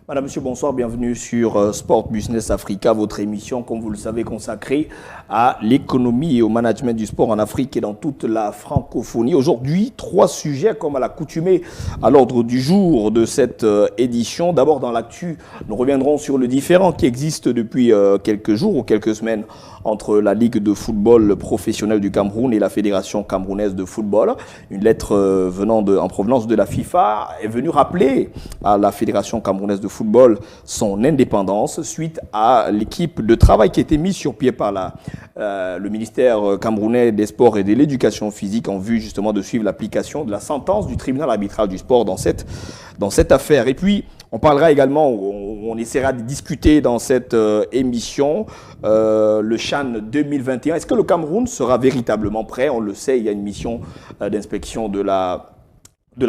Madame, Monsieur, bonsoir, bienvenue sur Sport Business Africa, votre émission, comme vous le savez, consacrée à l'économie et au management du sport en Afrique et dans toute la francophonie. Aujourd'hui, 3 sujets, comme à l'accoutumée, à l'ordre du jour de cette édition. D'abord, dans l'actu, nous reviendrons sur le différend qui existe depuis quelques jours ou quelques semaines entre la Ligue de football professionnel du Cameroun et la Fédération camerounaise de football. Une lettre en provenance de la FIFA est venue rappeler à la Fédération camerounaise de football son indépendance suite à l'équipe de travail qui a été mise sur pied par le ministère camerounais des Sports et de l'Éducation physique en vue justement de suivre l'application de la sentence du tribunal arbitral du sport dans cette affaire. Et puis, on parlera également, on essaiera de discuter dans cette émission, le CHAN 2021. Est-ce que le Cameroun sera véritablement prêt? On le sait, il y a une mission d'inspection de la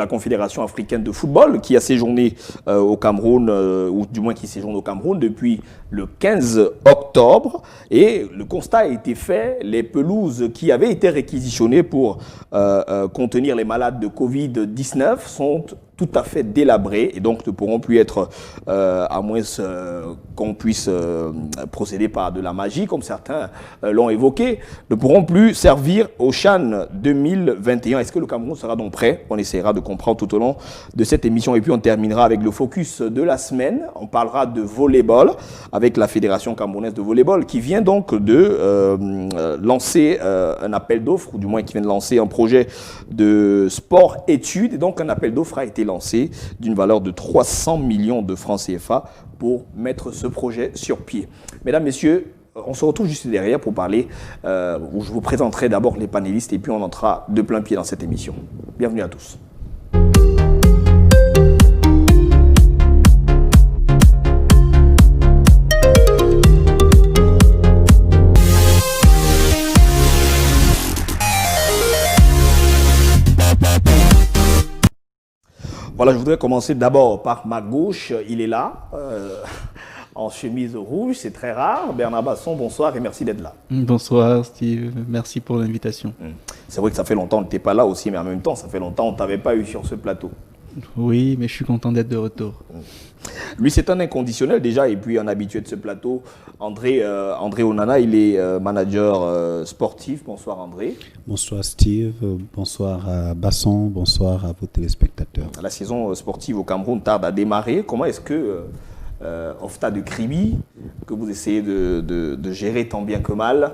Confédération africaine de football qui a séjourné au Cameroun, ou du moins qui séjourne au Cameroun depuis le 15 octobre. Et le constat a été fait, les pelouses qui avaient été réquisitionnées pour contenir les malades de Covid-19 sont tout à fait délabrées et donc ne pourront plus être, à moins qu'on puisse procéder par de la magie, comme certains l'ont évoqué, ne pourront plus servir au CHAN 2021. Est-ce que le Cameroun sera donc prêt? On essaiera de comprendre tout au long de cette émission. Et puis on terminera avec le focus de la semaine. On parlera de volleyball avec la Fédération camerounaise de volleyball qui vient donc de lancer un appel d'offres, ou du moins qui vient de lancer un projet de sport-études. Et donc un appel d'offres a été lancé d'une valeur de 300 millions de francs CFA pour mettre ce projet sur pied. Mesdames, Messieurs, on se retrouve juste derrière pour parler, où je vous présenterai d'abord les panélistes et puis on entrera de plein pied dans cette émission. Bienvenue à tous. Voilà, je voudrais commencer d'abord par ma gauche. Il est là, en chemise rouge, c'est très rare. Bernard Basson, bonsoir et merci d'être là. Bonsoir Steve, merci pour l'invitation. C'est vrai que ça fait longtemps que tu n'étais pas là aussi, mais en même temps, ça fait longtemps qu'on ne t'avait pas eu sur ce plateau. Oui, mais je suis content d'être de retour. Lui, c'est un inconditionnel déjà, et puis un habitué de ce plateau. André Onana, il est manager sportif. Bonsoir André. Bonsoir Steve, bonsoir à Basson, bonsoir à vos téléspectateurs. La saison sportive au Cameroun tarde à démarrer. Comment est-ce que Ofta de Kribi, que vous essayez de gérer tant bien que mal,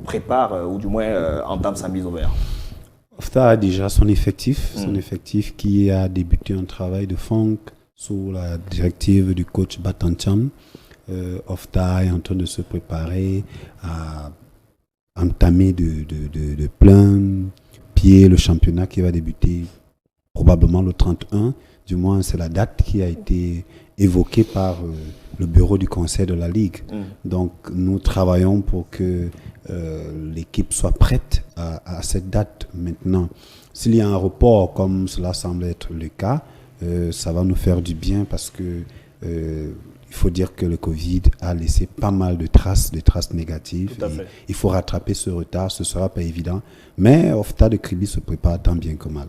prépare ou du moins entame sa mise au vert? Ofta a déjà son effectif qui a débuté un travail de fond sous la directive du coach Batancham. Ofta est en train de se préparer à entamer de plein pied le championnat qui va débuter probablement le 31. Du moins, c'est la date qui a été évoquée par le bureau du conseil de la Ligue. Donc, nous travaillons pour que l'équipe soit prête à cette date maintenant. S'il y a un report, comme cela semble être le cas, ça va nous faire du bien parce que il faut dire que le Covid a laissé pas mal de traces négatives. Il faut rattraper ce retard, ce ne sera pas évident. Mais Ofta de Kribi se prépare tant bien que mal.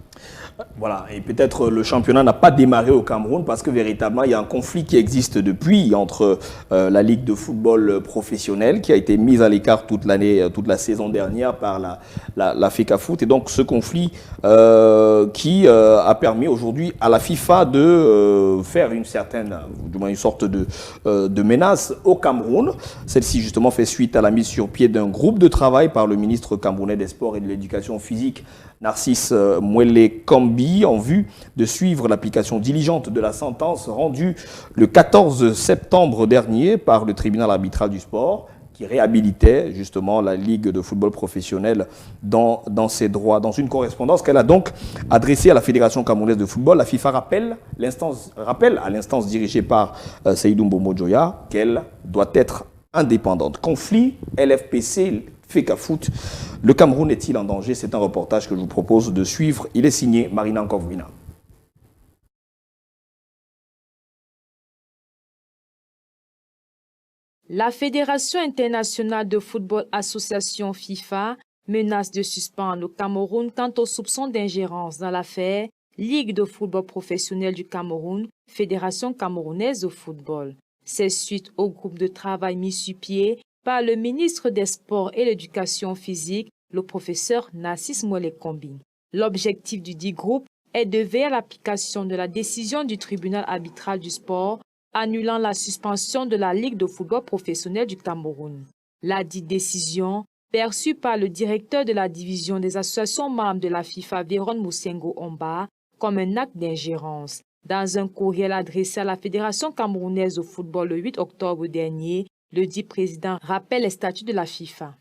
Voilà, et peut-être le championnat n'a pas démarré au Cameroun parce que véritablement il y a un conflit qui existe depuis entre la Ligue de football professionnel qui a été mise à l'écart toute la saison dernière par la FECAFOOT. Et donc ce conflit qui a permis aujourd'hui à la FIFA de faire une sorte de menace au Cameroun. Celle-ci justement fait suite à la mise sur pied d'un groupe de travail par le ministre camerounais des Sports et de l'Éducation physique, Narcisse Mwele Kambi, en vue de suivre l'application diligente de la sentence rendue le 14 septembre dernier par le tribunal arbitral du sport qui réhabilitait justement la Ligue de football professionnel dans ses droits. Dans une correspondance qu'elle a donc adressée à la Fédération camerounaise de football, la FIFA rappelle à l'instance dirigée par Seydou Mbomo Djoya qu'elle doit être indépendante. Conflit LFPC FECAFOOT. Le Cameroun est-il en danger? C'est un reportage que je vous propose de suivre. Il est signé Marina Nkovwina. La Fédération internationale de football association FIFA menace de suspendre le Cameroun quant aux soupçons d'ingérence dans l'affaire Ligue de football professionnel du Cameroun, Fédération camerounaise de football. C'est suite au groupe de travail mis sur pied par le ministre des Sports et l'Éducation physique, le professeur Narcisse Moelle-Kombi. L'objectif du dit groupe est de veiller à l'application de la décision du tribunal arbitral du sport annulant la suspension de la Ligue de football professionnel du Cameroun. La dite décision, perçue par le directeur de la division des associations membres de la FIFA, Véron Moussengo Omba, comme un acte d'ingérence. Dans un courriel adressé à la Fédération camerounaise de football le 8 octobre dernier, le dit président rappelle les statuts de la FIFA.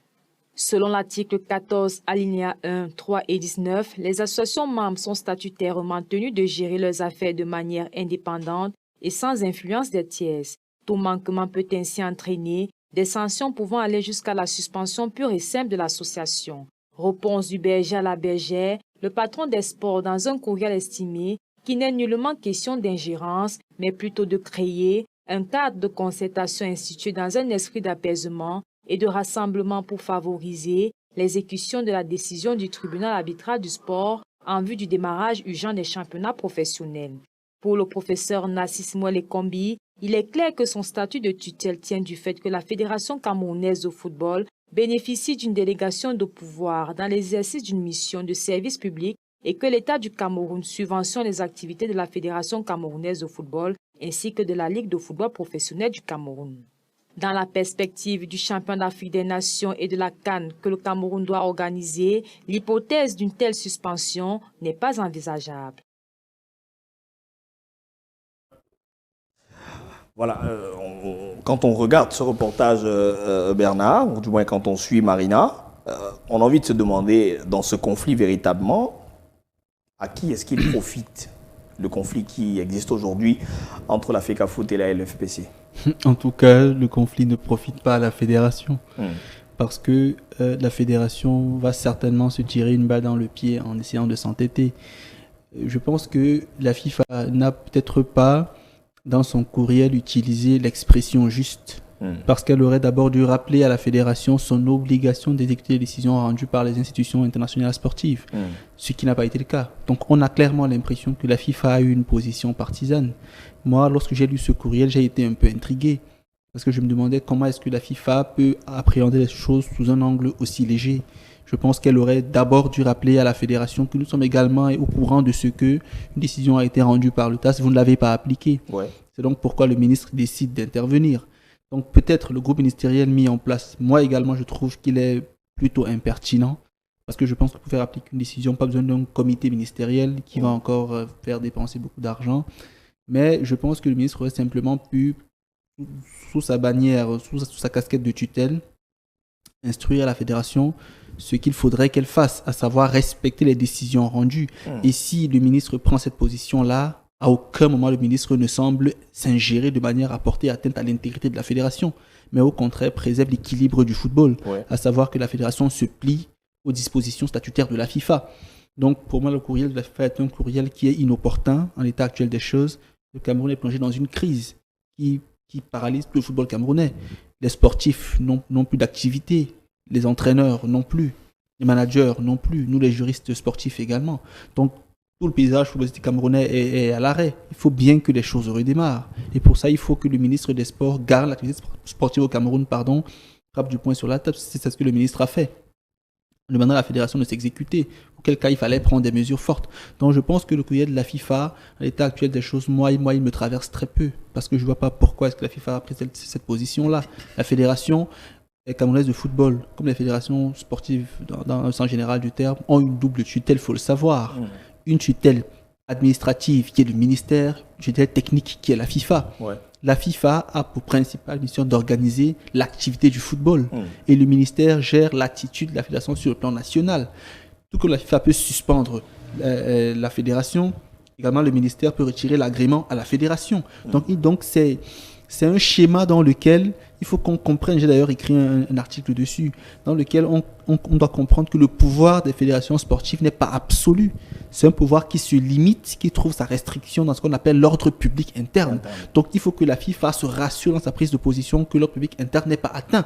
Selon l'article 14, alinéa 1, 3 et 19, les associations membres sont statutairement tenues de gérer leurs affaires de manière indépendante et sans influence des tiers. Tout manquement peut ainsi entraîner des sanctions pouvant aller jusqu'à la suspension pure et simple de l'association. Réponse du berger à la bergère, le patron des sports dans un courriel estimé qu'il n'est nullement question d'ingérence, mais plutôt de créer un cadre de concertation institué dans un esprit d'apaisement et de rassemblement pour favoriser l'exécution de la décision du tribunal arbitral du sport en vue du démarrage urgent des championnats professionnels. Pour le professeur Narcisse Moelle-Kombi, il est clair que son statut de tutelle tient du fait que la Fédération camerounaise de football bénéficie d'une délégation de pouvoir dans l'exercice d'une mission de service public et que l'État du Cameroun subventionne les activités de la Fédération camerounaise de football ainsi que de la Ligue de football professionnel du Cameroun. Dans la perspective du championnat d'Afrique des Nations et de la CAN que le Cameroun doit organiser, l'hypothèse d'une telle suspension n'est pas envisageable. Voilà, quand on regarde ce reportage, Bernard, ou du moins quand on suit Marina, on a envie de se demander, dans ce conflit véritablement, à qui est-ce qu'il profite, le conflit qui existe aujourd'hui entre la FECAFOOT et la LFPC? En tout cas, le conflit ne profite pas à la fédération. Parce que la fédération va certainement se tirer une balle dans le pied en essayant de s'entêter. Je pense que la FIFA n'a peut-être pas, dans son courriel, utilisé l'expression juste. Parce qu'elle aurait d'abord dû rappeler à la fédération son obligation d'exécuter les décisions rendues par les institutions internationales sportives, ce qui n'a pas été le cas. Donc on a clairement l'impression que la FIFA a eu une position partisane. Moi, lorsque j'ai lu ce courriel, j'ai été un peu intrigué, parce que je me demandais comment est-ce que la FIFA peut appréhender les choses sous un angle aussi léger. Je pense qu'elle aurait d'abord dû rappeler à la fédération que nous sommes également au courant de ce que une décision a été rendue par le TAS, vous ne l'avez pas appliquée. C'est donc pourquoi le ministre décide d'intervenir. Donc peut-être le groupe ministériel mis en place, moi également je trouve qu'il est plutôt impertinent, parce que je pense que pour faire appliquer une décision, pas besoin d'un comité ministériel qui va encore faire dépenser beaucoup d'argent. Mais je pense que le ministre aurait simplement pu, sous sa bannière, sous sa casquette de tutelle, instruire la fédération ce qu'il faudrait qu'elle fasse, à savoir respecter les décisions rendues. Et si le ministre prend cette position-là, à aucun moment le ministre ne semble s'ingérer de manière à porter atteinte à l'intégrité de la fédération, mais au contraire préserve l'équilibre du football, à savoir que la fédération se plie aux dispositions statutaires de la FIFA. Donc pour moi, le courriel de la FIFA est un courriel qui est inopportun en l'état actuel des choses. Le Cameroun est plongé dans une crise qui paralyse tout le football camerounais. Les sportifs n'ont plus d'activité, les entraîneurs non plus, les managers non plus, nous les juristes sportifs également. Donc tout le paysage footballistique camerounais est à l'arrêt. Il faut bien que les choses redémarrent. Et pour ça, il faut que le ministre des Sports garde l'activité sportive au Cameroun, frappe du poing sur la table. C'est ce que le ministre a fait, demandant à la fédération de s'exécuter, auquel cas il fallait prendre des mesures fortes. Donc je pense que le courrier de la FIFA, à l'état actuel des choses, moi il me traverse très peu, parce que je ne vois pas pourquoi est-ce que la FIFA a pris cette position-là. La fédération camerounaise de football, comme les fédérations sportives dans le sens général du terme, ont une double tutelle, il faut le savoir. Une tutelle administrative qui est le ministère, une tutelle technique qui est la FIFA. La FIFA a pour principale mission d'organiser l'activité du football. Et le ministère gère l'attitude de la fédération sur le plan national. Tout comme la FIFA peut suspendre la fédération, également le ministère peut retirer l'agrément à la fédération. Donc c'est un schéma dans lequel il faut qu'on comprenne, j'ai d'ailleurs écrit un article dessus, dans lequel on doit comprendre que le pouvoir des fédérations sportives n'est pas absolu. C'est un pouvoir qui se limite, qui trouve sa restriction dans ce qu'on appelle l'ordre public interne. Donc il faut que la FIFA se rassure dans sa prise de position que l'ordre public interne n'est pas atteint.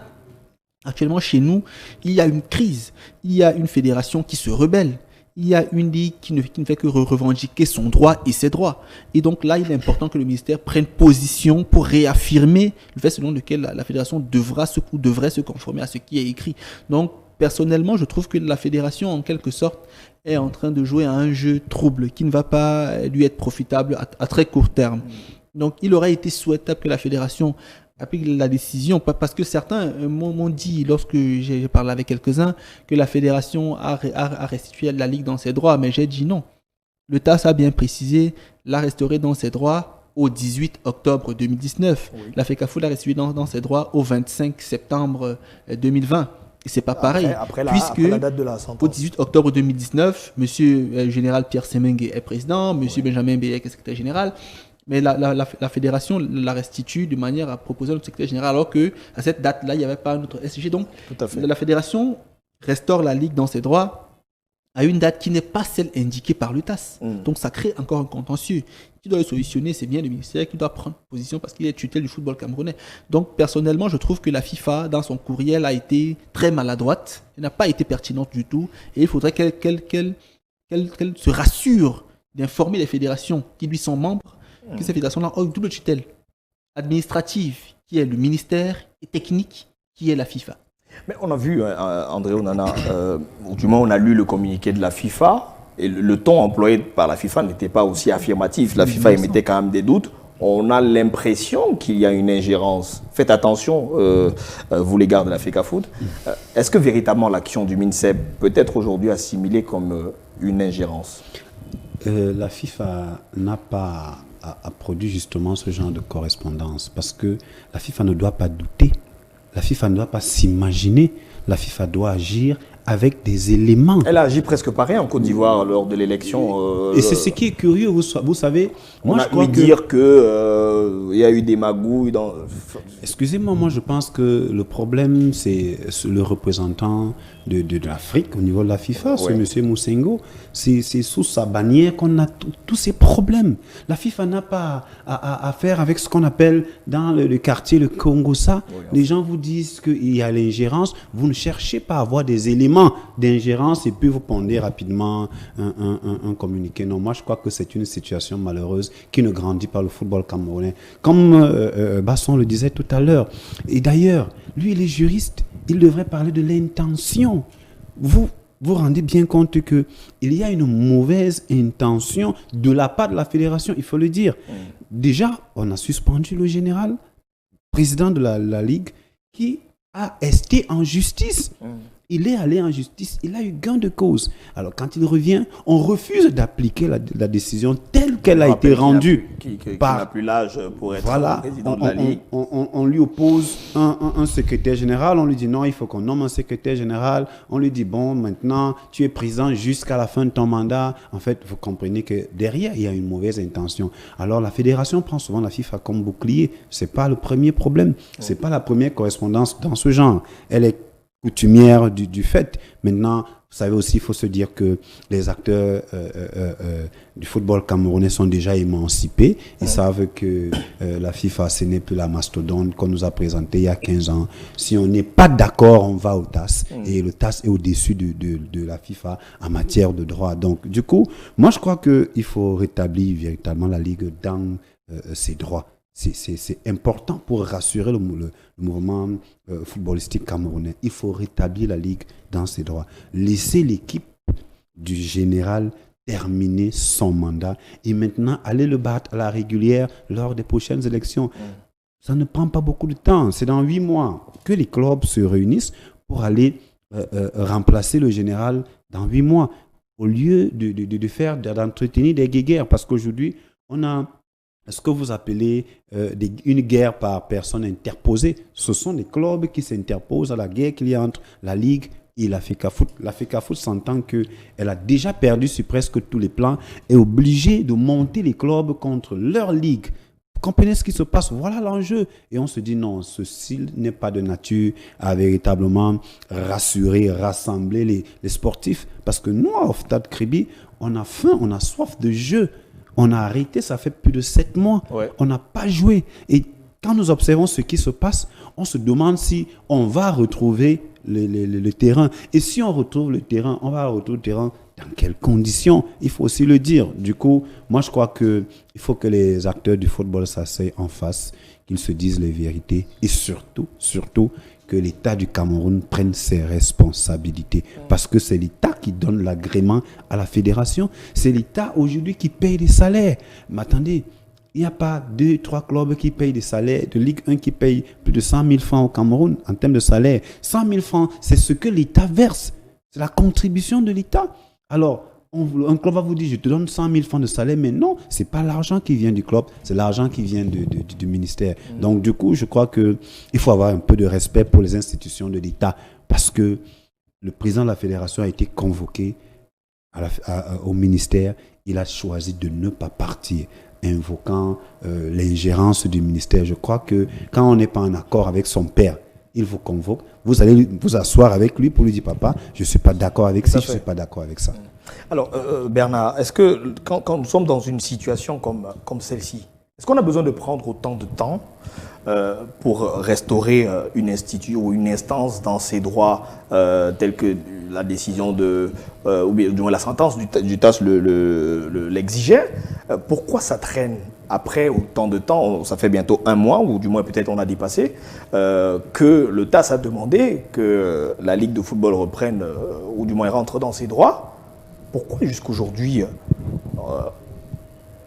Actuellement, chez nous, il y a une crise. Il y a une fédération qui se rebelle. il y a une ligue qui ne fait que revendiquer son droit et ses droits. Et donc là, il est important que le ministère prenne position pour réaffirmer le fait selon lequel la fédération devrait se conformer à ce qui est écrit. Donc, personnellement, je trouve que la fédération, en quelque sorte, est en train de jouer à un jeu trouble qui ne va pas lui être profitable à très court terme. Donc, il aurait été souhaitable que la fédération applique la décision, parce que certains m'ont dit, lorsque j'ai parlé avec quelques-uns, que la fédération a restitué la Ligue dans ses droits, mais j'ai dit non. Le TAS a bien précisé, l'a restauré dans ses droits au 18 octobre 2019. Oui. La FECAFOOT l'a restitué dans ses droits au 25 septembre 2020. Et c'est pas pareil, après puisque la date de la sentence. Au 18 octobre 2019, monsieur général Pierre Semengue est président, monsieur Benjamin Béhek est secrétaire général, mais la fédération la restitue de manière à proposer notre secrétaire général, alors qu'à cette date-là, il n'y avait pas un autre SG. Donc, la fédération restaure la Ligue dans ses droits à une date qui n'est pas celle indiquée par le TAS. Donc, ça crée encore un contentieux. Qui doit le solutionner, c'est bien le ministère qui doit prendre position parce qu'il est tutelle du football camerounais. Donc, personnellement, je trouve que la FIFA, dans son courriel, a été très maladroite. Elle n'a pas été pertinente du tout. Et il faudrait qu'elle se rassure d'informer les fédérations qui lui sont membres que ces fédérations-là ont une double tutelle administrative, qui est le ministère, et technique, qui est la FIFA. Mais on a vu, André Onana, ou du moins on a lu le communiqué de la FIFA, et le ton employé par la FIFA n'était pas aussi affirmatif. La FIFA émettait quand même des doutes. On a l'impression qu'il y a une ingérence. Faites attention, vous les gars de la FECAFOOT. Est-ce que véritablement l'action du MINSEP peut être aujourd'hui assimilée comme une ingérence? La FIFA n'a pas a produit justement ce genre de correspondance parce que la FIFA ne doit pas douter, la FIFA ne doit pas s'imaginer, la FIFA doit agir avec des éléments. Elle a agi presque pareil en Côte d'Ivoire lors de l'élection. Et c'est ce qui est curieux, vous savez. Moi, je crois dire qu'il y a eu des magouilles dans... Excusez-moi, moi je pense que le problème, c'est le représentant de l'Afrique au niveau de la FIFA, ce monsieur Moussengo. C'est sous sa bannière qu'on a tous ces problèmes. La FIFA n'a pas à faire avec ce qu'on appelle dans le quartier le Congo-Ça. Les gens vous disent qu'il y a l'ingérence. Vous ne cherchez pas à avoir des éléments d'ingérence et puis vous pondez rapidement un communiqué. Non, moi je crois que c'est une situation malheureuse qui ne grandit pas le football camerounais. Comme Basson le disait tout à l'heure. Et d'ailleurs, lui il est juriste, il devrait parler de l'intention. Vous rendez bien compte qu'il y a une mauvaise intention de la part de la fédération, il faut le dire. Déjà, on a suspendu le général, président de la Ligue, qui a esté en justice. Il est allé en justice, il a eu gain de cause. Alors quand il revient, on refuse d'appliquer la décision telle qu'elle a été rendue. Qui n'a plus l'âge pour être président de la Ligue. On lui oppose un secrétaire général, on lui dit non, il faut qu'on nomme un secrétaire général. On lui dit bon, maintenant tu es président jusqu'à la fin de ton mandat. En fait, vous comprenez que derrière, il y a une mauvaise intention. Alors la fédération prend souvent la FIFA comme bouclier. Ce n'est pas le premier problème, ce n'est pas la première correspondance dans ce genre. Elle est coutumière du fait. Maintenant, vous savez aussi, il faut se dire que les acteurs du football camerounais sont déjà émancipés. Ils savent que la FIFA, ce n'est plus la mastodonte qu'on nous a présentée il y a 15 ans. Si on n'est pas d'accord, on va au TAS. Et le TAS est au-dessus de la FIFA en matière de droit. Donc, du coup, moi, je crois qu'il faut rétablir véritablement la Ligue dans ses droits. C'est important pour rassurer le mouvement footballistique camerounais. Il faut rétablir la Ligue dans ses droits. Laisser l'équipe du général terminer son mandat et maintenant aller le battre à la régulière lors des prochaines élections. Ça ne prend pas beaucoup de temps. C'est dans 8 mois que les clubs se réunissent pour aller remplacer le général dans 8 mois au lieu d'entretenir des guéguerres. Parce qu'aujourd'hui, on a ce que vous appelez une guerre par personne interposée. Ce sont les clubs qui s'interposent à la guerre qu'il y a entre la Ligue et la FECAFOOT. La FECAFOOT s'entend qu'elle a déjà perdu sur presque tous les plans, est obligée de monter les clubs contre leur Ligue. Vous comprenez ce qui se passe? Voilà l'enjeu. Et on se dit non, ceci n'est pas de nature à véritablement rassurer, rassembler les sportifs. Parce que nous, à Oftad Kribi, on a faim, on a soif de jeu. On a arrêté, ça fait plus de 7 mois. On n'a pas joué. Et quand nous observons ce qui se passe, on se demande si on va retrouver le terrain. Et si on retrouve le terrain, on va retrouver le terrain dans quelles conditions? Il faut aussi le dire. Du coup, moi, je crois qu'il faut que les acteurs du football s'asseyent en face, qu'ils se disent les vérités et surtout, que l'État du Cameroun prenne ses responsabilités. Parce que c'est l'État qui donne l'agrément à la fédération. C'est l'État aujourd'hui qui paye les salaires. Mais attendez, il n'y a pas 2-3 clubs qui payent des salaires de Ligue 1 qui payent plus de 100 000 francs au Cameroun en termes de salaire. 100 000 francs, c'est ce que l'État verse. C'est la contribution de l'État. Alors, un club va vous dire, je te donne 100 000 francs de salaire, mais non, ce n'est pas l'argent qui vient du club, c'est l'argent qui vient du ministère. Donc, du coup, je crois qu'il faut avoir un peu de respect pour les institutions de l'État parce que le président de la fédération a été convoqué au ministère. Il a choisi de ne pas partir, invoquant l'ingérence du ministère. Je crois que quand on n'est pas en accord avec son père, il vous convoque, vous allez vous asseoir avec lui pour lui dire, papa, je ne suis pas d'accord avec ça, je ne suis pas d'accord avec ça. Alors, Bernard, est-ce que quand nous sommes dans une situation comme celle-ci, est-ce qu'on a besoin de prendre autant de temps pour restaurer une institution ou une instance dans ses droits tels que la décision ou bien du moins la sentence du TAS l'exigeait? Pourquoi ça traîne après autant de temps? Ça fait bientôt 1 mois, ou du moins peut-être on a dépassé, que le TAS a demandé que la Ligue de football reprenne, ou du moins rentre dans ses droits. Pourquoi jusqu'aujourd'hui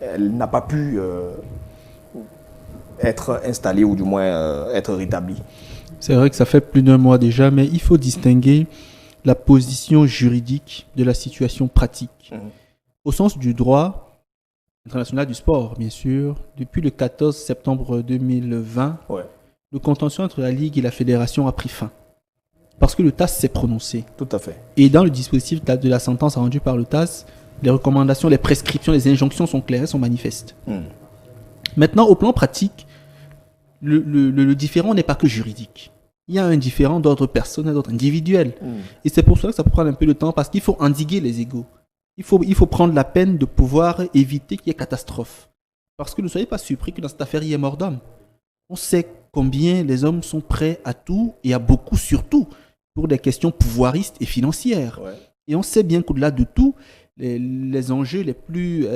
elle n'a pas pu être installée ou du moins être rétablie? C'est vrai que ça fait plus d'1 mois déjà, mais il faut distinguer la position juridique de la situation pratique. Au sens du droit international du sport, bien sûr, depuis le 14 septembre 2020, le contentieux entre la Ligue et la Fédération a pris fin. Parce que le TAS s'est prononcé. Tout à fait. Et dans le dispositif de la sentence rendue par le TAS, les recommandations, les prescriptions, les injonctions sont claires, sont manifestes. Maintenant, au plan pratique, le différend n'est pas que juridique. Il y a un différend d'ordre personnel, d'ordre individuel. Et c'est pour ça que ça peut prendre un peu de temps, parce qu'il faut endiguer les égos. Il faut prendre la peine de pouvoir éviter qu'il y ait catastrophe. Parce que ne soyez pas surpris que dans cette affaire, il y ait mort d'homme. On sait combien les hommes sont prêts à tout, et à beaucoup surtout, pour des questions pouvoiristes et financières. Et on sait bien qu'au-delà de tout, les enjeux les plus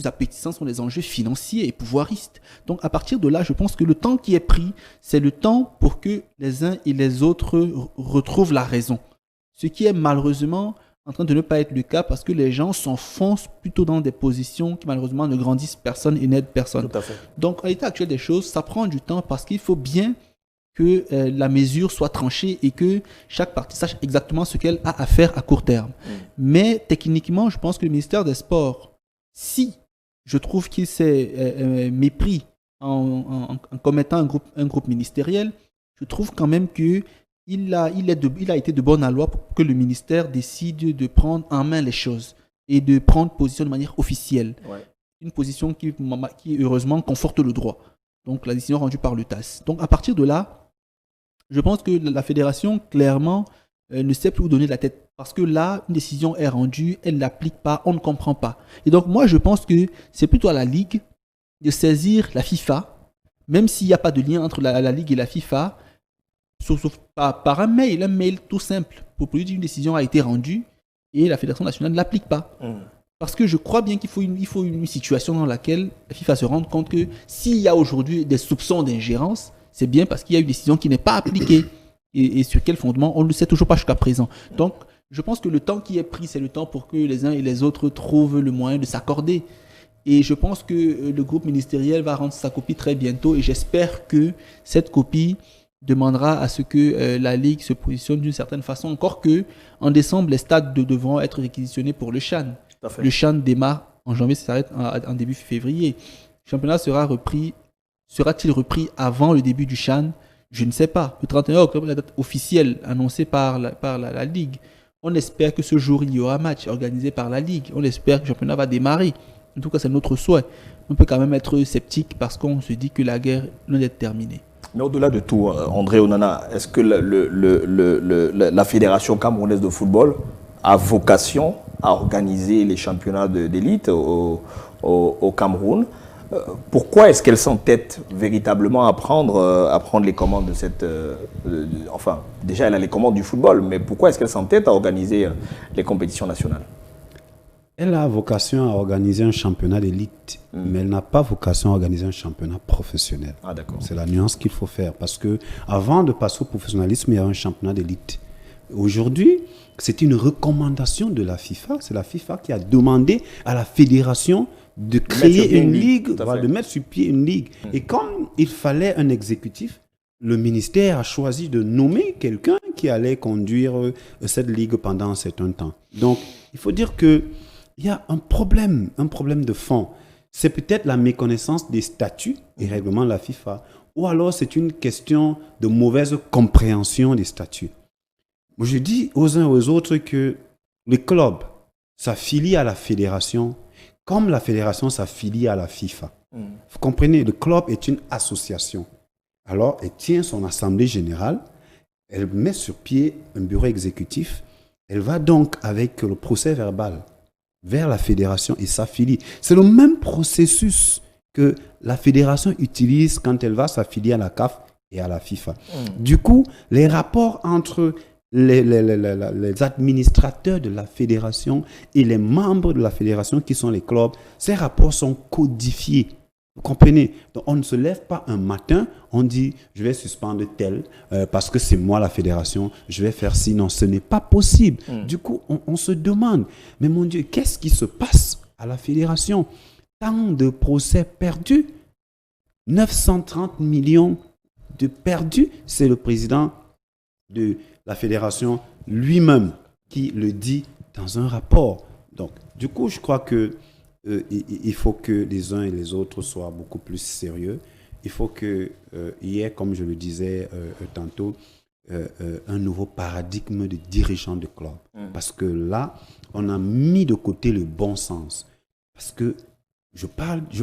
appétissants sont les enjeux financiers et pouvoiristes. Donc à partir de là, je pense que le temps qui est pris, c'est le temps pour que les uns et les autres retrouvent la raison. Ce qui est malheureusement en train de ne pas être le cas, parce que les gens s'enfoncent plutôt dans des positions qui malheureusement ne grandissent personne et n'aident personne. Tout à fait. Donc à l'état actuel des choses, ça prend du temps, parce qu'il faut bien que la mesure soit tranchée et que chaque partie sache exactement ce qu'elle a à faire à court terme. Mais techniquement, je pense que le ministère des Sports, si je trouve qu'il s'est mépris en commettant un groupe ministériel, je trouve quand même qu'il a été de bonne loi pour que le ministère décide de prendre en main les choses et de prendre position de manière officielle. Une position qui heureusement conforte le droit. Donc la décision rendue par le TAS. Donc à partir de là, je pense que la fédération, clairement, ne sait plus où donner de la tête. Parce que là, une décision est rendue, elle ne l'applique pas, on ne comprend pas. Et donc moi, je pense que c'est plutôt à la Ligue de saisir la FIFA, même s'il n'y a pas de lien entre la Ligue et la FIFA, sauf par un mail tout simple, pour lui dire une décision a été rendue et la Fédération nationale ne l'applique pas. Parce que je crois bien qu'il faut une situation dans laquelle la FIFA se rende compte que s'il y a aujourd'hui des soupçons d'ingérence, c'est bien parce qu'il y a une décision qui n'est pas appliquée. Et sur quel fondement, on ne le sait toujours pas jusqu'à présent. Donc, je pense que le temps qui est pris, c'est le temps pour que les uns et les autres trouvent le moyen de s'accorder. Et je pense que le groupe ministériel va rendre sa copie très bientôt. Et j'espère que cette copie demandera à ce que la Ligue se positionne d'une certaine façon. Encore que, en décembre, les stades devront être réquisitionnés pour le CHAN. Le CHAN démarre en janvier, ça s'arrête en début février. Le championnat sera-t-il repris avant le début du CHAN? Je ne sais pas. Le 31 octobre, la date officielle annoncée par la Ligue. On espère que ce jour, il y aura un match organisé par la Ligue. On espère que le championnat va démarrer. En tout cas, c'est notre souhait. On peut quand même être sceptique parce qu'on se dit que la guerre est loin d'être terminée. Mais au-delà de tout, André Onana, est-ce que la Fédération camerounaise de football a vocation à organiser les championnats d'élite au Cameroun? Pourquoi est-ce qu'elle s'entête véritablement à prendre les commandes de cette... enfin, déjà, elle a les commandes du football, mais pourquoi est-ce qu'elle s'entête à organiser les compétitions nationales? Elle a vocation à organiser un championnat d'élite, mais elle n'a pas vocation à organiser un championnat professionnel. Ah, d'accord. C'est la nuance qu'il faut faire, parce que avant de passer au professionnalisme, il y a un championnat d'élite. Aujourd'hui, c'est une recommandation de la FIFA. C'est la FIFA qui a demandé à la fédération de créer une ligue, de mettre sur pied une ligue. Et comme il fallait un exécutif, le ministère a choisi de nommer quelqu'un qui allait conduire cette ligue pendant un certain temps. Donc, il faut dire qu'il y a un problème de fond. C'est peut-être la méconnaissance des statuts et règlements de la FIFA, ou alors c'est une question de mauvaise compréhension des statuts. Moi, je dis aux uns et aux autres que le club s'affilie à la fédération comme la fédération s'affilie à la FIFA. Vous comprenez, le club est une association. Alors, elle tient son assemblée générale, elle met sur pied un bureau exécutif, elle va donc avec le procès verbal vers la fédération et s'affilie. C'est le même processus que la fédération utilise quand elle va s'affilier à la CAF et à la FIFA. Du coup, les rapports entre les administrateurs de la fédération et les membres de la fédération qui sont les clubs, ces rapports sont codifiés. Vous comprenez? Donc, on ne se lève pas un matin, on dit je vais suspendre tel parce que c'est moi la fédération, je vais faire ci. Non, ce n'est pas possible. Du coup, on se demande, mais mon Dieu, qu'est-ce qui se passe à la fédération? Tant de procès perdus, 930 millions de perdus, c'est le président de la fédération lui-même qui le dit dans un rapport. Donc, du coup, je crois que il faut que les uns et les autres soient beaucoup plus sérieux. Il faut qu'il y ait, comme je le disais tantôt, un nouveau paradigme de dirigeant de club. Parce que là, on a mis de côté le bon sens. Parce que je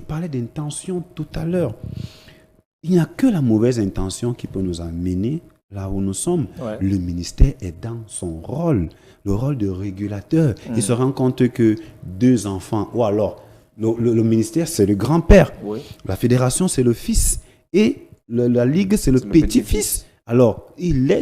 parlais d'intention tout à l'heure. Il n'y a que la mauvaise intention qui peut nous amener là où nous sommes. Ouais. Le ministère est dans son rôle, le rôle de régulateur. Il se rend compte que 2 enfants, ou alors le ministère, c'est le grand-père, la fédération, c'est le fils, et la ligue, c'est le petit-fils. Alors,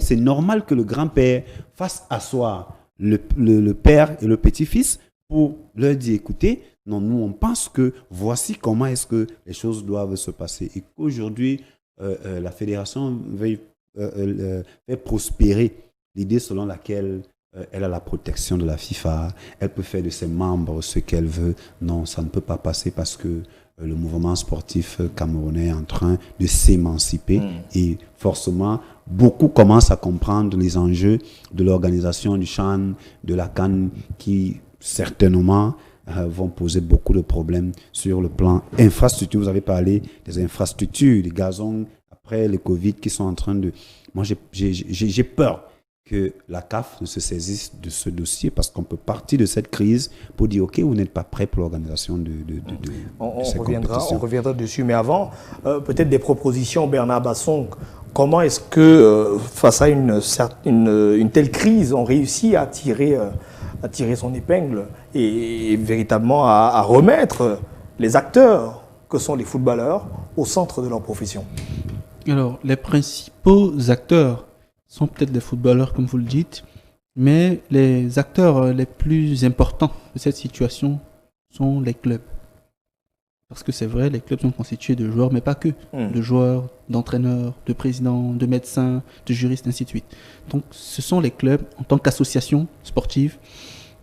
c'est normal que le grand-père fasse asseoir le père et le petit-fils pour leur dire, écoutez, non, nous, on pense que voici comment est-ce que les choses doivent se passer. Et qu'aujourd'hui, la fédération veuille fait prospérer l'idée selon laquelle elle a la protection de la FIFA, elle peut faire de ses membres ce qu'elle veut. Non, ça ne peut pas passer parce que le mouvement sportif camerounais est en train de s'émanciper et forcément, beaucoup commencent à comprendre les enjeux de l'organisation du CHAN, de la CAN, qui certainement vont poser beaucoup de problèmes sur le plan infrastructure. Vous avez parlé des infrastructures, des gazons, après les Covid qui sont en train de... Moi, j'ai peur que la CAF ne se saisisse de ce dossier parce qu'on peut partir de cette crise pour dire, OK, vous n'êtes pas prêt pour l'organisation de ces compétitions. On reviendra dessus, mais avant, peut-être des propositions, Bernard Bassong. Comment est-ce que, face à une telle crise, on réussit à tirer son épingle et véritablement à remettre les acteurs que sont les footballeurs au centre de leur profession? Alors, les principaux acteurs sont peut-être les footballeurs, comme vous le dites, mais les acteurs les plus importants de cette situation sont les clubs. Parce que c'est vrai, les clubs sont constitués de joueurs, mais pas que. De joueurs, d'entraîneurs, de présidents, de médecins, de juristes, ainsi de suite. Donc, ce sont les clubs, en tant qu'associations sportives,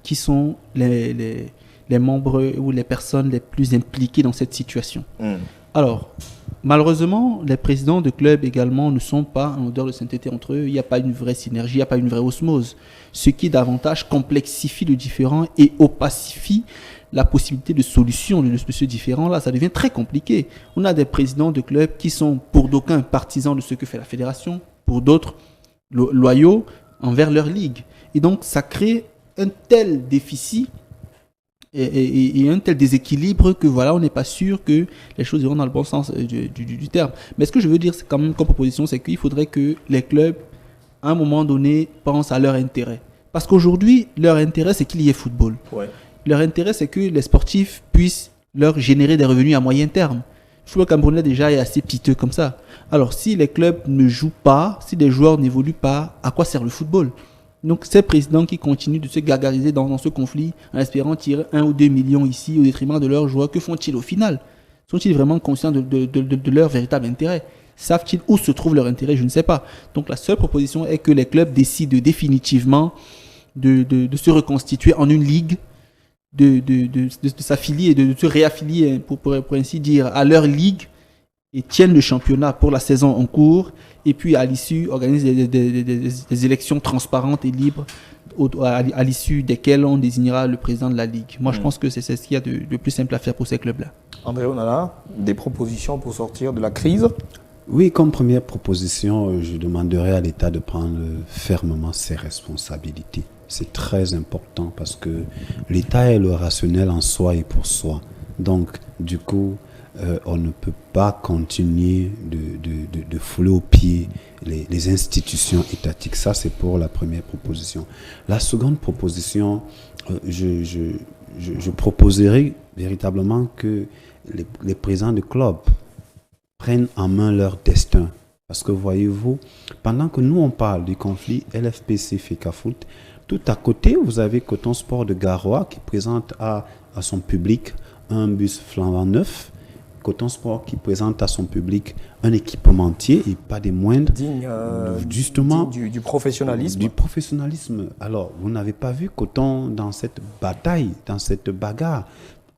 qui sont les membres ou les personnes les plus impliquées dans cette situation. Alors, malheureusement, les présidents de clubs également ne sont pas en odeur de sainteté entre eux. Il n'y a pas une vraie synergie, il n'y a pas une vraie osmose. Ce qui davantage complexifie le différend et opacifie la possibilité de solution de ce différend-là. Ça devient très compliqué. On a des présidents de clubs qui sont, pour d'aucuns, partisans de ce que fait la fédération, pour d'autres, loyaux envers leur ligue. Et donc, ça crée un tel déficit et un tel déséquilibre que voilà, on n'est pas sûr que les choses iront dans le bon sens du terme. Mais ce que je veux dire, c'est quand même comme proposition, c'est qu'il faudrait que les clubs, à un moment donné, pensent à leur intérêt. Parce qu'aujourd'hui, leur intérêt, c'est qu'il y ait football. Ouais. Leur intérêt, c'est que les sportifs puissent leur générer des revenus à moyen terme. Le football camerounais déjà est assez piteux comme ça. Alors si les clubs ne jouent pas, si les joueurs n'évoluent pas, à quoi sert le football? Donc ces présidents qui continuent de se gargariser dans ce conflit en espérant tirer 1 ou 2 millions ici au détriment de leurs joueurs, que font-ils au final? Sont-ils vraiment conscients de leur véritable intérêt? Savent-ils où se trouve leur intérêt? Je ne sais pas. Donc la seule proposition est que les clubs décident définitivement de se reconstituer en une ligue, de s'affilier et de se réaffilier, pour ainsi dire, à leur ligue, et tiennent le championnat pour la saison en cours, et puis à l'issue organisent des élections transparentes et libres à l'issue desquelles on désignera le président de la ligue. Moi, je pense que c'est ce qu'il y a de plus simple à faire pour ces clubs-là. André Onana, des propositions pour sortir de la crise? Oui, comme première proposition, je demanderai à l'État de prendre fermement ses responsabilités. C'est très important parce que l'État est le rationnel en soi et pour soi. Donc, du coup, on ne peut pas continuer de fouler aux pieds les institutions étatiques. Ça, c'est pour la première proposition. La seconde proposition, je proposerai véritablement que les présidents de clubs prennent en main leur destin. Parce que voyez-vous, pendant que nous on parle du conflit LFPC FECAFOOT, tout à côté, vous avez Coton Sport de Garoua qui présente à son public un bus flambant neuf. Coton Sport qui présente à son public un équipementier et pas des moindres. Justement, digne du professionnalisme. Du professionnalisme. Alors, vous n'avez pas vu Coton dans cette bataille, dans cette bagarre.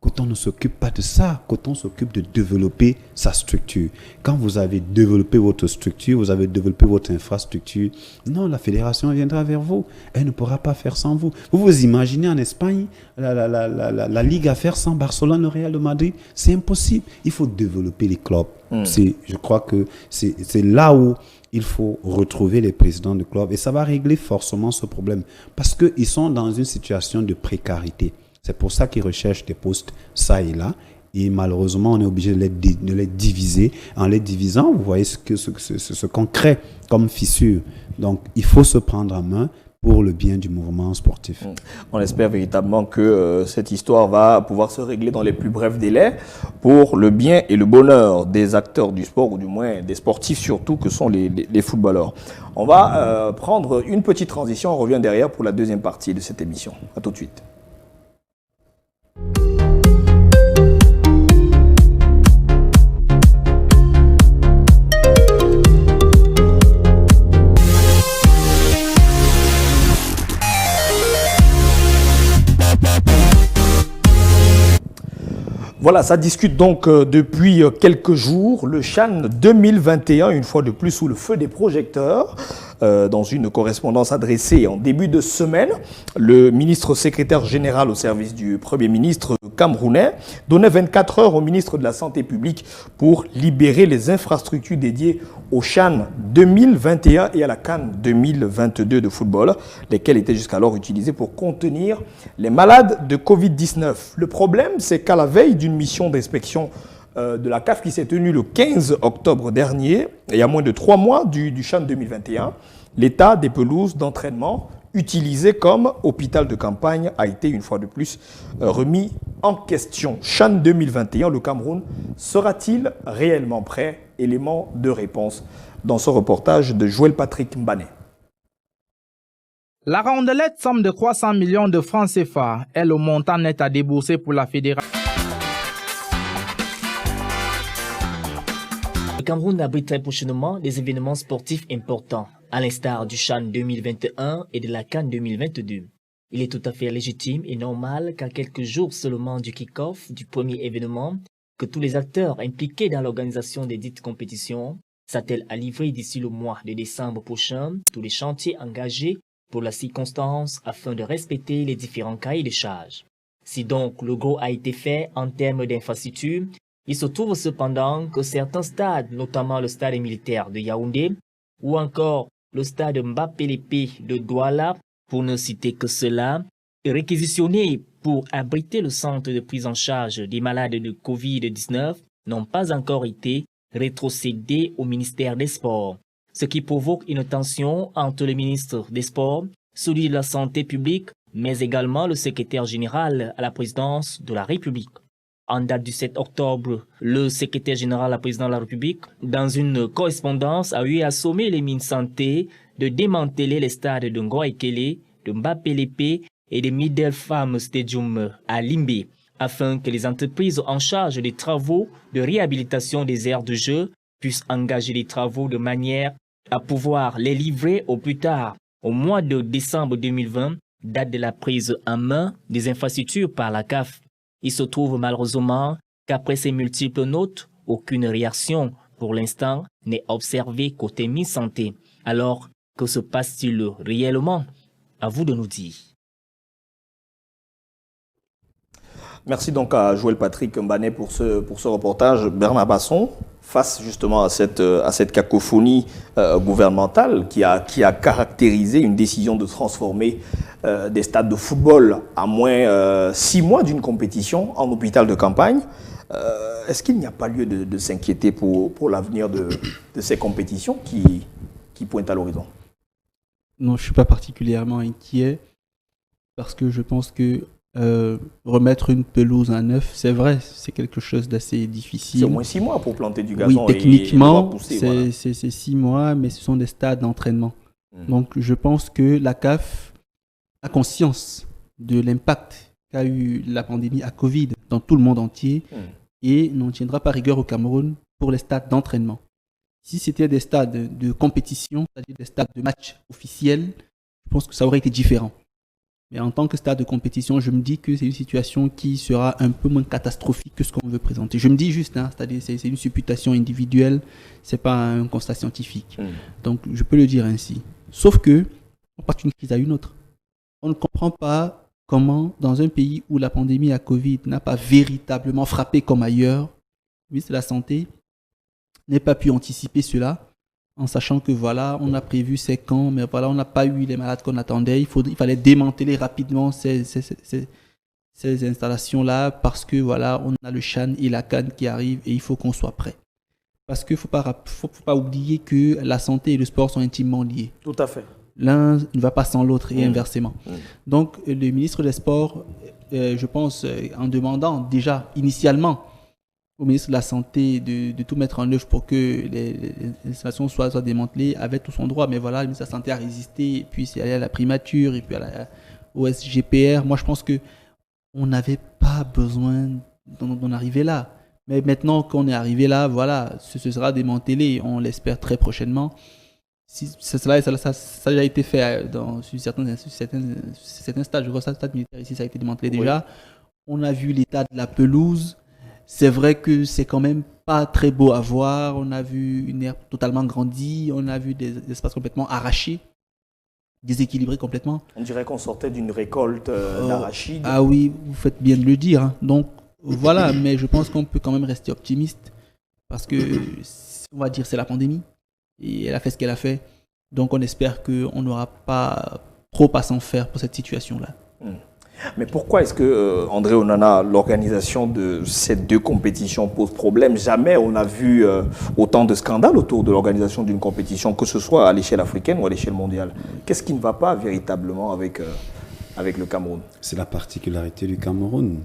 Coton ne s'occupe pas de ça. Coton s'occupe de développer sa structure. Quand vous avez développé votre structure, vous avez développé votre infrastructure, non, la fédération viendra vers vous. Elle ne pourra pas faire sans vous. Vous vous imaginez en Espagne, la Ligue à faire sans Barcelone, le Real de Madrid? C'est impossible. Il faut développer les clubs. Je crois que c'est là où il faut retrouver les présidents de clubs et ça va régler forcément ce problème parce qu'ils sont dans une situation de précarité. C'est pour ça qu'ils recherchent des postes ça et là. Et malheureusement, on est obligé de les diviser. En les divisant, vous voyez ce qu'on crée comme fissure. Donc, il faut se prendre en main pour le bien du mouvement sportif. On espère véritablement que cette histoire va pouvoir se régler dans les plus brefs délais pour le bien et le bonheur des acteurs du sport, ou du moins des sportifs surtout, que sont les footballeurs. On va prendre une petite transition. On revient derrière pour la deuxième partie de cette émission. À tout de suite. Voilà, ça discute donc depuis quelques jours. Le CHAN 2021, une fois de plus sous le feu des projecteurs. Dans une correspondance adressée en début de semaine, le ministre secrétaire général au service du Premier ministre camerounais donnait 24 heures au ministre de la Santé publique pour libérer les infrastructures dédiées au CHAN 2021 et à la CAN 2022 de football, lesquelles étaient jusqu'alors utilisées pour contenir les malades de Covid-19. Le problème, c'est qu'à la veille d'une mission d'inspection de la CAF qui s'est tenue le 15 octobre dernier, et à moins de 3 mois du CHAN 2021, l'état des pelouses d'entraînement utilisées comme hôpital de campagne a été une fois de plus remis en question. CHAN 2021, le Cameroun sera-t-il réellement prêt? Élément de réponse dans ce reportage de Joël Patrick Mbané. La rondelette somme de 300 millions de francs CFA est le montant net à débourser pour la fédération. Le Cameroun abrite très prochainement des événements sportifs importants, à l'instar du CHAN 2021 et de la CAN 2022. Il est tout à fait légitime et normal qu'à quelques jours seulement du kick-off du premier événement, que tous les acteurs impliqués dans l'organisation des dites compétitions s'attellent à livrer d'ici le mois de décembre prochain tous les chantiers engagés pour la circonstance afin de respecter les différents cahiers de charges. Si donc le gros a été fait en termes d'infrastructure, il se trouve cependant que certains stades, notamment le stade militaire de Yaoundé ou encore le stade Mbappé-Lépé de Douala, pour ne citer que cela, réquisitionnés pour abriter le centre de prise en charge des malades de Covid-19, n'ont pas encore été rétrocédés au ministère des Sports, ce qui provoque une tension entre le ministre des Sports, celui de la Santé publique, mais également le secrétaire général à la présidence de la République. En date du 7 octobre, le secrétaire général, la présidente de la République, dans une correspondance, a eu à sommer les mines santé de démanteler les stades de Ngoa-Ekele, de Mbapelepe et de Middle Farm Stadium à Limbe, afin que les entreprises en charge des travaux de réhabilitation des aires de jeu puissent engager les travaux de manière à pouvoir les livrer au plus tard au mois de décembre 2020, date de la prise en main des infrastructures par la CAF. Il se trouve malheureusement qu'après ces multiples notes, aucune réaction pour l'instant n'est observée côté Mines Santé. Alors, que se passe-t-il réellement? À vous de nous dire. Merci donc à Joël Patrick Mbané pour ce reportage. Bernard Basson, face justement à cette cacophonie gouvernementale qui a caractérisé une décision de transformer des stades de football à moins 6 mois d'une compétition en hôpital de campagne, est-ce qu'il n'y a pas lieu de s'inquiéter pour l'avenir de ces compétitions qui pointent à l'horizon? Non, je ne suis pas particulièrement inquiet parce que je pense que remettre une pelouse à neuf, c'est vrai, c'est quelque chose d'assez difficile. C'est au moins 6 mois pour planter du gazon. Oui, techniquement, pousser, c'est 6 mois, mais ce sont des stades d'entraînement. Donc, je pense que la CAF a conscience de l'impact qu'a eu la pandémie à Covid dans tout le monde entier et n'en tiendra pas rigueur au Cameroun pour les stades d'entraînement. Si c'était des stades de compétition, c'est-à-dire des stades de match officiels, je pense que ça aurait été différent. Mais en tant que stade de compétition, je me dis que c'est une situation qui sera un peu moins catastrophique que ce qu'on veut présenter. Je me dis juste, c'est-à-dire c'est une supputation individuelle, c'est pas un constat scientifique. Donc je peux le dire ainsi. Sauf que on passe d'une crise à une autre. On ne comprend pas comment, dans un pays où la pandémie à Covid n'a pas véritablement frappé comme ailleurs, le ministre de la Santé n'ait pas pu anticiper cela. En sachant que voilà, on a prévu ces camps, mais voilà, on n'a pas eu les malades qu'on attendait. Il fallait démanteler rapidement ces installations-là parce que voilà, on a le CHAN et la CAN qui arrivent et il faut qu'on soit prêt. Parce qu'il ne faut pas oublier que la santé et le sport sont intimement liés. Tout à fait. L'un ne va pas sans l'autre et inversement. Donc, le ministre des Sports, je pense, en demandant déjà initialement au ministre de la Santé de tout mettre en œuvre pour que les installations soient démantelées, avait tout son droit. Mais voilà, le ministre de la Santé a résisté, et puis c'est allé à la primature, et puis au SGPR. Moi, je pense qu'on n'avait pas besoin d'en arriver là. Mais maintenant qu'on est arrivé là, voilà, ce sera démantelé, on l'espère très prochainement. Ça a déjà été fait sur certains stades. Je crois que le stade militaire ici, ça a été démantelé déjà. On a vu l'état de la pelouse. C'est vrai que c'est quand même pas très beau à voir. On a vu une herbe totalement grandie. On a vu des espaces complètement arrachés, déséquilibrés complètement. On dirait qu'on sortait d'une récolte d'arachides. Ah oui, vous faites bien de le dire. Donc voilà, mais je pense qu'on peut quand même rester optimiste parce que, on va dire, c'est la pandémie et elle a fait ce qu'elle a fait. Donc on espère qu'on n'aura pas trop à s'en faire pour cette situation-là. Mais pourquoi est-ce que, André Onana, l'organisation de ces deux compétitions pose problème? Jamais on a vu autant de scandales autour de l'organisation d'une compétition, que ce soit à l'échelle africaine ou à l'échelle mondiale. Qu'est-ce qui ne va pas véritablement avec le Cameroun? C'est la particularité du Cameroun.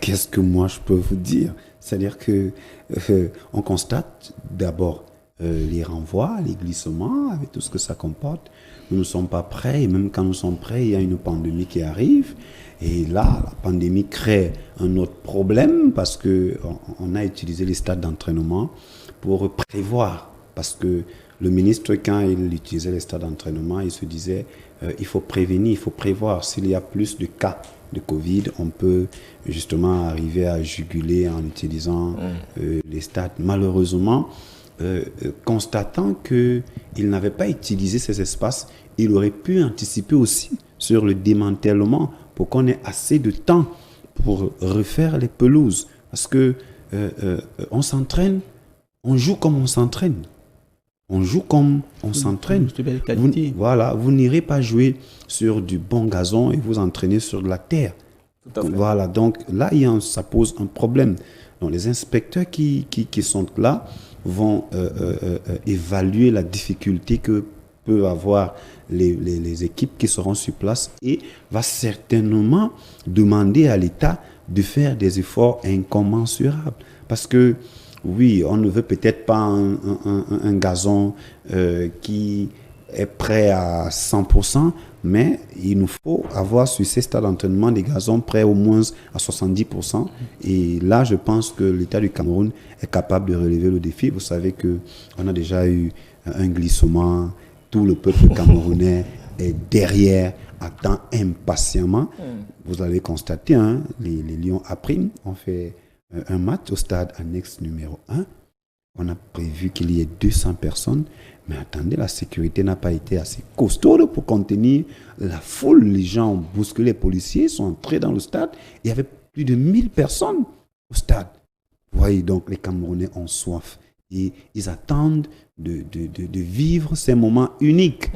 Qu'est-ce que moi je peux vous dire? C'est-à-dire qu'on constate d'abord les renvois, les glissements, avec tout ce que ça comporte. Nous ne sommes pas prêts, et même quand nous sommes prêts, il y a une pandémie qui arrive. Et là, la pandémie crée un autre problème parce qu'on a utilisé les stades d'entraînement pour prévoir. Parce que le ministre, quand il utilisait les stades d'entraînement, il se disait il faut prévenir, il faut prévoir. S'il y a plus de cas de Covid, on peut justement arriver à juguler en utilisant les stades. Malheureusement, constatant qu'il n'avait pas utilisé ces espaces, il aurait pu anticiper aussi sur le démantèlement pour qu'on ait assez de temps pour refaire les pelouses. Parce que on s'entraîne, on joue comme on s'entraîne. On joue comme on s'entraîne. Vous n'irez pas jouer sur du bon gazon et vous entraîner sur de la terre. Tout à fait. Voilà, donc là, ça pose un problème. Donc les inspecteurs qui sont là vont évaluer la difficulté que peuvent avoir les équipes qui seront sur place et va certainement demander à l'État de faire des efforts incommensurables. Parce que, oui, on ne veut peut-être pas un gazon qui est prêt à 100%, mais il nous faut avoir sur ces stades d'entraînement des gazons prêts au moins à 70%. Et là, je pense que l'État du Cameroun est capable de relever le défi. Vous savez qu'on a déjà eu un glissement. Tout le peuple camerounais est derrière, attend impatiemment. Vous avez constaté, hein, les Lions A' ont fait un match au stade annexe numéro 1. On a prévu qu'il y ait 200 personnes. Mais attendez, la sécurité n'a pas été assez costaud pour contenir la foule. Les gens ont bousculé les policiers, sont entrés dans le stade. Il y avait plus de 1000 personnes au stade. Vous voyez, donc les Camerounais ont soif. Et ils attendent de vivre ces moments uniques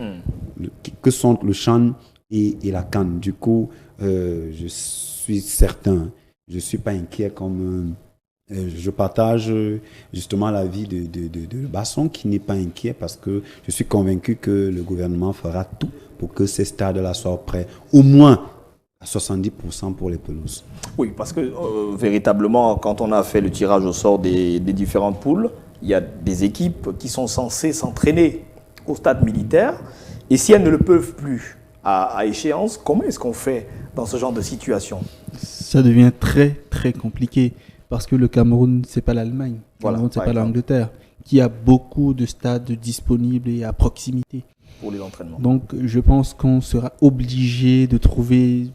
que sont le CHAN et la CAN. Du coup, je suis certain, je ne suis pas inquiet comme... je partage justement l'avis de Basson qui n'est pas inquiet parce que je suis convaincu que le gouvernement fera tout pour que ces stades-là soient prêts, au moins à 70% pour les pelouses. Oui, parce que véritablement, quand on a fait le tirage au sort des différentes poules, il y a des équipes qui sont censées s'entraîner au stade militaire et si elles ne le peuvent plus à échéance, comment est-ce qu'on fait dans ce genre de situation? Ça devient très très compliqué. Parce que le Cameroun, ce n'est pas l'Allemagne. Le Cameroun, ce n'est pas l'Angleterre, qui a beaucoup de stades disponibles et à proximité. Pour les entraînements. Donc, je pense qu'on sera obligé de trouver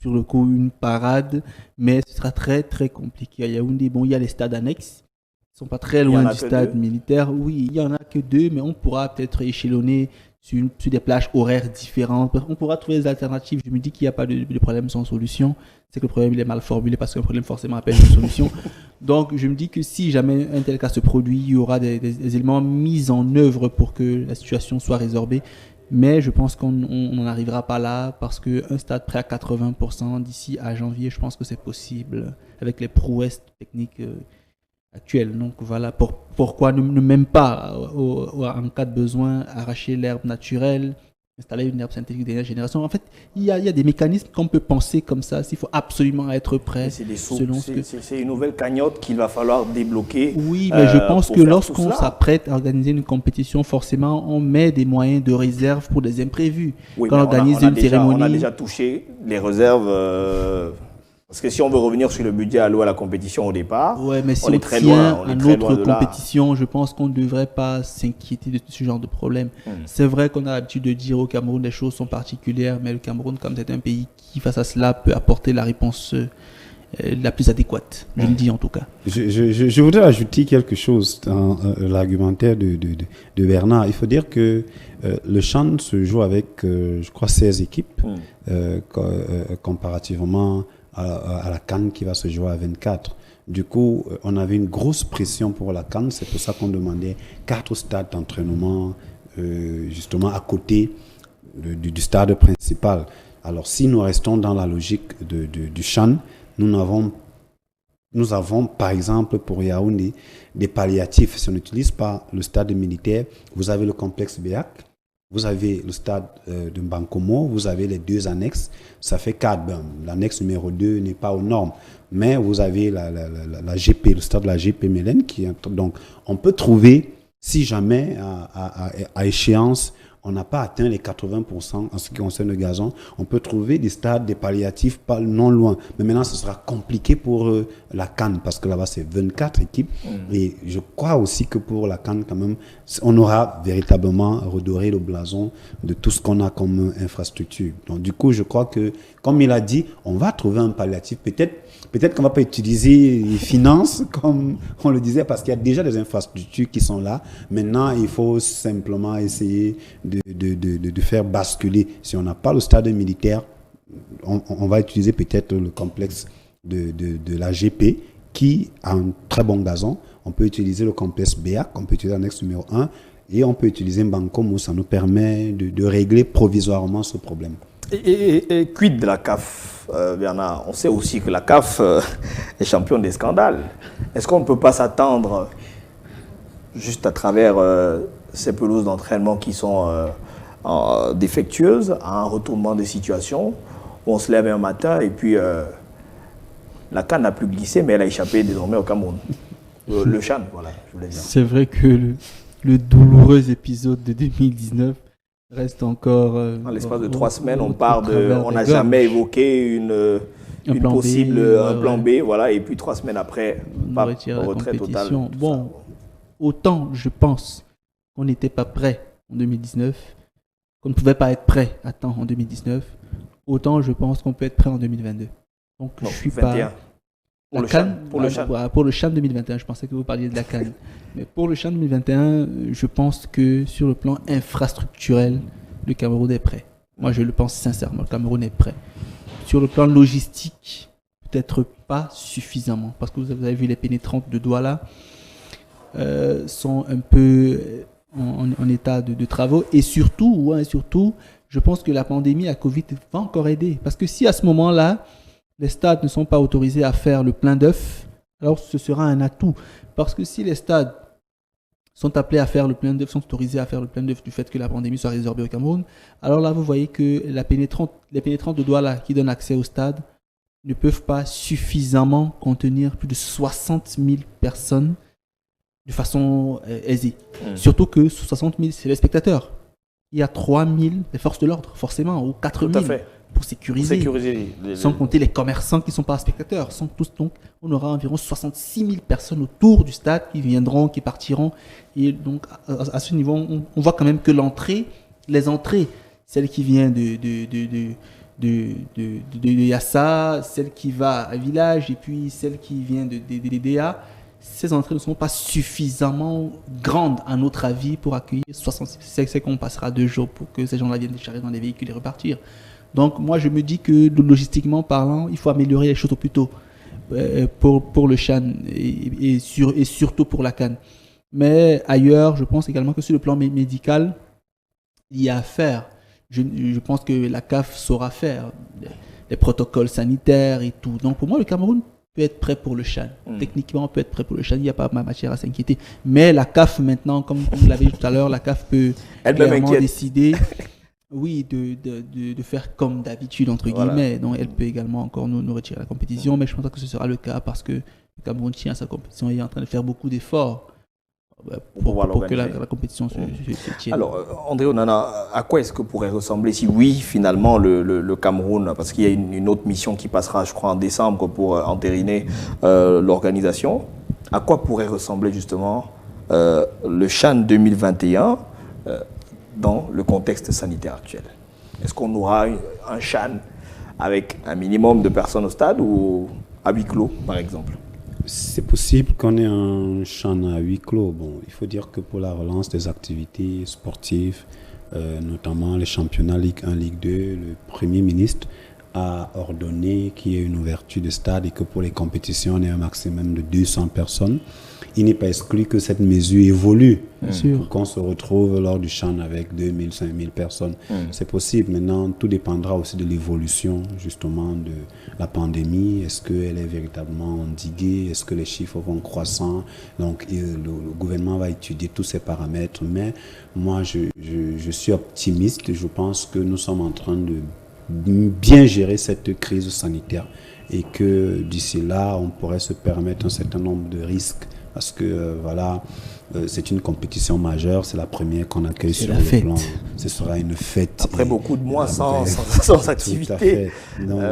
sur le coup une parade, mais ce sera très, très compliqué. À Yaoundé, bon, il y a les stades annexes. Ils ne sont pas très loin du stade militaire. Oui, il n'y en a que 2, mais on pourra peut-être échelonner sur des plages horaires différentes. On pourra trouver des alternatives. Je me dis qu'il n'y a pas de problème sans solution. C'est que le problème il est mal formulé parce qu'un problème forcément appelle une solution. Donc je me dis que si jamais un tel cas se produit, il y aura des éléments mis en œuvre pour que la situation soit résorbée. Mais je pense qu'on n'en arrivera pas là parce qu'un stade prêt à 80% d'ici à janvier, je pense que c'est possible avec les prouesses techniques actuelles. Donc voilà pourquoi ne même pas, en cas de besoin, arracher l'herbe naturelle, installer une herbe synthétique de dernière génération. En fait, il y a des mécanismes qu'on peut penser comme ça, s'il faut absolument être prêt. C'est une nouvelle cagnotte qu'il va falloir débloquer. Oui, mais je pense que lorsqu'on s'apprête à organiser une compétition, forcément, on met des moyens de réserve pour des imprévus. Oui, quand on organise une cérémonie... On a déjà touché les réserves... Parce que si on veut revenir sur le budget alloué à la compétition au départ, ouais, mais si on est très loin. À notre compétition, je pense qu'on ne devrait pas s'inquiéter de ce genre de problème. C'est vrai qu'on a l'habitude de dire au Cameroun les choses sont particulières, mais le Cameroun, comme c'est un pays qui, face à cela, peut apporter la réponse la plus adéquate. Je le dis en tout cas. Je voudrais ajouter quelque chose dans l'argumentaire de Bernard. Il faut dire que le CHAN se joue avec, je crois, 16 équipes, comparativement à la CAN qui va se jouer à 24. Du coup, on avait une grosse pression pour la CAN. C'est pour ça qu'on demandait 4 stades d'entraînement justement à côté du stade principal. Alors, si nous restons dans la logique du CHAN, nous avons, par exemple, pour Yaoundé, des palliatifs. Si on n'utilise pas le stade militaire, vous avez le complexe Béac, vous avez le stade de Mbankomo, vous avez les 2 annexes, ça fait 4. Ben, l'annexe numéro 2 n'est pas aux normes, mais vous avez la GP, le stade de la GP Mélène. Donc, on peut trouver, si jamais à échéance, on n'a pas atteint les 80% en ce qui concerne le gazon, on peut trouver des stades, des palliatifs pas non loin. Mais maintenant, ce sera compliqué pour la CAN parce que là-bas, c'est 24 équipes. Et je crois aussi que pour la CAN, quand même, on aura véritablement redoré le blason de tout ce qu'on a comme infrastructure. Donc, du coup, je crois que, comme il a dit, on va trouver un palliatif. Peut-être qu'on ne va pas utiliser les finances, comme on le disait, parce qu'il y a déjà des infrastructures qui sont là. Maintenant, il faut simplement essayer de faire basculer. Si on n'a pas le stade militaire, on va utiliser peut-être le complexe de la GP, qui a un très bon gazon. On peut utiliser le complexe BEAC, on peut utiliser l'annexe numéro 1, et on peut utiliser Mbankomo. Ça nous permet de régler provisoirement ce problème. Et quid de la CAF, Bernard? On sait aussi que la CAF est championne des scandales. Est-ce qu'on ne peut pas s'attendre, juste à travers ces pelouses d'entraînement qui sont défectueuses, à un retournement des situations où on se lève un matin et puis La CAN n'a plus glissé, mais elle a échappé désormais au Cameroun. Le CHAN, voilà, je voulais dire. C'est vrai que le douloureux épisode de 2019 reste encore... Dans l'espace de 3 semaines, on n'a jamais évoqué un plan B, voilà, et puis 3 semaines après, on retire la retrait total. Bon, autant je pense qu'on n'était pas prêt en 2019, qu'on ne pouvait pas être prêt à temps en 2019, autant je pense qu'on peut être prêt en 2022. Donc je suis 21. pas... Pour le CHAN 2021, je pensais que vous parliez de la CAN. Mais pour le CHAN 2021, je pense que sur le plan infrastructurel, le Cameroun est prêt. Moi, je le pense sincèrement, le Cameroun est prêt. Sur le plan logistique, peut-être pas suffisamment. Parce que vous avez vu les pénétrantes de Douala sont un peu en état de travaux. Et surtout, je pense que la pandémie à Covid va encore aider. Parce que si à ce moment-là, les stades ne sont pas autorisés à faire le plein d'œufs, alors ce sera un atout. Parce que si les stades sont appelés à faire le plein d'œufs, sont autorisés à faire le plein d'œufs du fait que la pandémie soit résorbée au Cameroun, alors là, vous voyez que les pénétrantes de Douala qui donnent accès au stade ne peuvent pas suffisamment contenir plus de 60 000 personnes de façon aisée. Surtout que sous 60 000, c'est les spectateurs. Il y a 3 000 des forces de l'ordre, forcément, ou 4 000. Pour sécuriser sans compter les commerçants qui ne sont pas spectateurs. Donc, on aura environ 66 000 personnes autour du stade qui viendront, qui partiront. Et donc, à ce niveau, on voit quand même que les entrées, celle qui vient de Yassa, celle qui va à Village et puis celle qui vient de DA, ces entrées ne sont pas suffisamment grandes, à notre avis, pour accueillir 66 000. C'est qu'on passera 2 jours pour que ces gens-là viennent décharger dans des véhicules et repartir. Donc moi je me dis que logistiquement parlant, il faut améliorer les choses au plus tôt pour le CHAN et surtout pour la CAN. Mais ailleurs, je pense également que sur le plan médical, il y a à faire. Je pense que la CAF saura faire les protocoles sanitaires et tout. Donc pour moi, le Cameroun peut être prêt pour le CHAN. Techniquement, on peut être prêt pour le CHAN. Il n'y a pas matière à s'inquiéter. Mais la CAF maintenant, comme vous l'avez dit tout à l'heure, la CAF peut clairement décider... Oui, de faire comme d'habitude, entre guillemets. Donc, elle peut également encore nous retirer la compétition, mais je pense pas que ce sera le cas parce que le Cameroun tient à sa compétition et est en train de faire beaucoup d'efforts pour que la compétition se tienne. Alors, André Onana, à quoi est-ce que pourrait ressembler si oui, finalement, le Cameroun, parce qu'il y a une autre mission qui passera, je crois, en décembre pour entériner l'organisation, à quoi pourrait ressembler justement le CHAN 2021 dans le contexte sanitaire actuel? Est-ce qu'on aura un CHAN avec un minimum de personnes au stade ou à huis clos, par exemple? C'est possible qu'on ait un CHAN à huis clos. Bon, il faut dire que pour la relance des activités sportives, notamment les championnats Ligue 1, Ligue 2, le Premier ministre a ordonné qu'il y ait une ouverture de stade et que pour les compétitions, on ait un maximum de 200 personnes. Il n'est pas exclu que cette mesure évolue pour qu'on se retrouve lors du CHAN avec 2000, 5000 personnes. C'est possible. Maintenant, tout dépendra aussi de l'évolution justement de la pandémie. Est-ce qu'elle est véritablement endiguée? Est-ce que les chiffres vont croissant? Donc, le gouvernement va étudier tous ces paramètres. Mais moi, je suis optimiste. Je pense que nous sommes en train de bien gérer cette crise sanitaire et que d'ici là, on pourrait se permettre un certain nombre de risques. Parce que c'est une compétition majeure, c'est la première qu'on accueille sur le plan. Ce sera une fête. Après beaucoup de mois sans activité